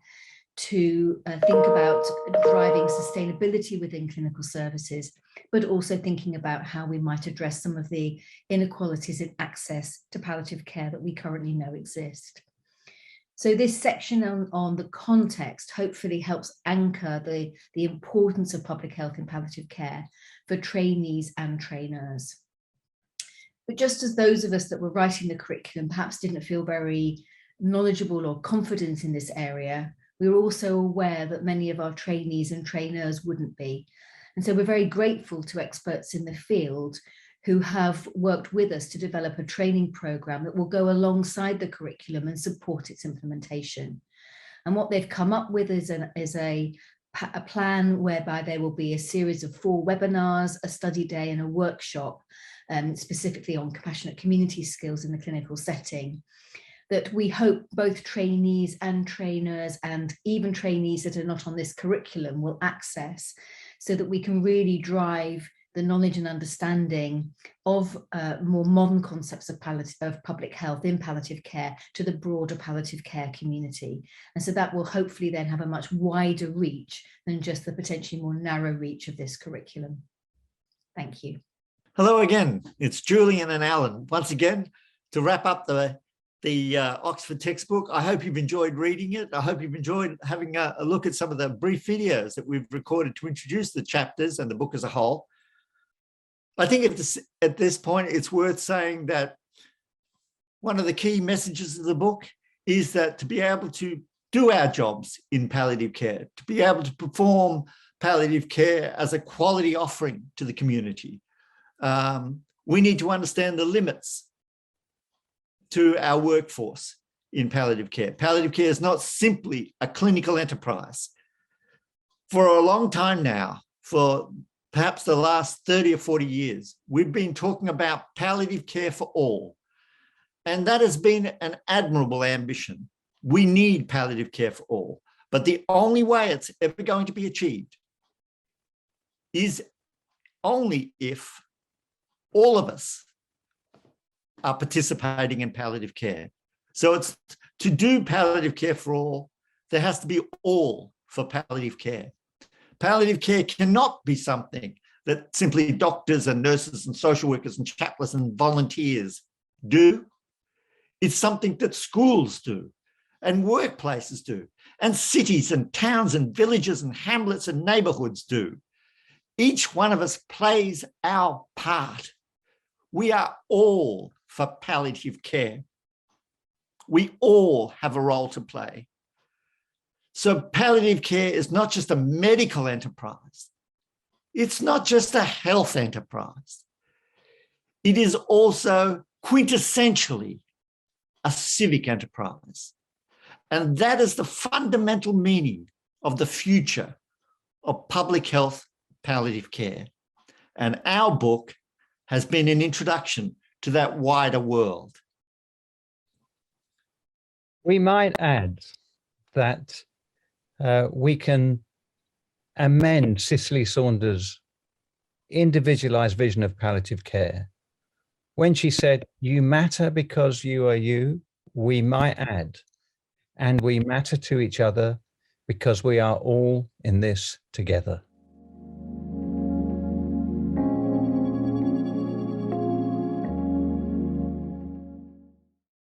to think about driving sustainability within clinical services, but also thinking about how we might address some of the inequalities in access to palliative care that we currently know exist. So this section on the context hopefully helps anchor the importance of public health in palliative care for trainees and trainers. But just as those of us that were writing the curriculum perhaps didn't feel very knowledgeable or confident in this area, we were also aware that many of our trainees and trainers wouldn't be. And so we're very grateful to experts in the field who have worked with us to develop a training program that will go alongside the curriculum and support its implementation. And what they've come up with is a plan whereby there will be a series of 4 webinars, a study day and a workshop specifically on compassionate community skills in the clinical setting, that we hope both trainees and trainers and even trainees that are not on this curriculum will access, so that we can really drive the knowledge and understanding of more modern concepts of public health in palliative care to the broader palliative care community. And so that will hopefully then have a much wider reach than just the potentially more narrow reach of this curriculum. Thank you. Hello again, it's Julian and Allan. Once again, to wrap up the Oxford textbook, I hope you've enjoyed reading it. I hope you've enjoyed having a look at some of the brief videos that we've recorded to introduce the chapters and the book as a whole. I think at this point, it's worth saying that one of the key messages of the book is that to be able to do our jobs in palliative care, to be able to perform palliative care as a quality offering to the community, we need to understand the limits to our workforce in palliative care. Palliative care is not simply a clinical enterprise. For a long time now, for perhaps the last 30 or 40 years, we've been talking about palliative care for all. And that has been an admirable ambition. We need palliative care for all. But the only way it's ever going to be achieved is only if all of us are participating in palliative care. So it's to do palliative care for all, there has to be all for palliative care. Palliative care cannot be something that simply doctors and nurses and social workers and chaplains and volunteers do. It's something that schools do and workplaces do and cities and towns and villages and hamlets and neighborhoods do. Each one of us plays our part. We are all for palliative care. We all have a role to play. So palliative care is not just a medical enterprise. It's not just a health enterprise. It is also quintessentially a civic enterprise. And that is the fundamental meaning of the future of public health palliative care. And our book has been an introduction to that wider world. We might add that we can amend Cicely Saunders' individualized vision of palliative care. When she said, "You matter because you are you," we might add, "and we matter to each other because we are all in this together."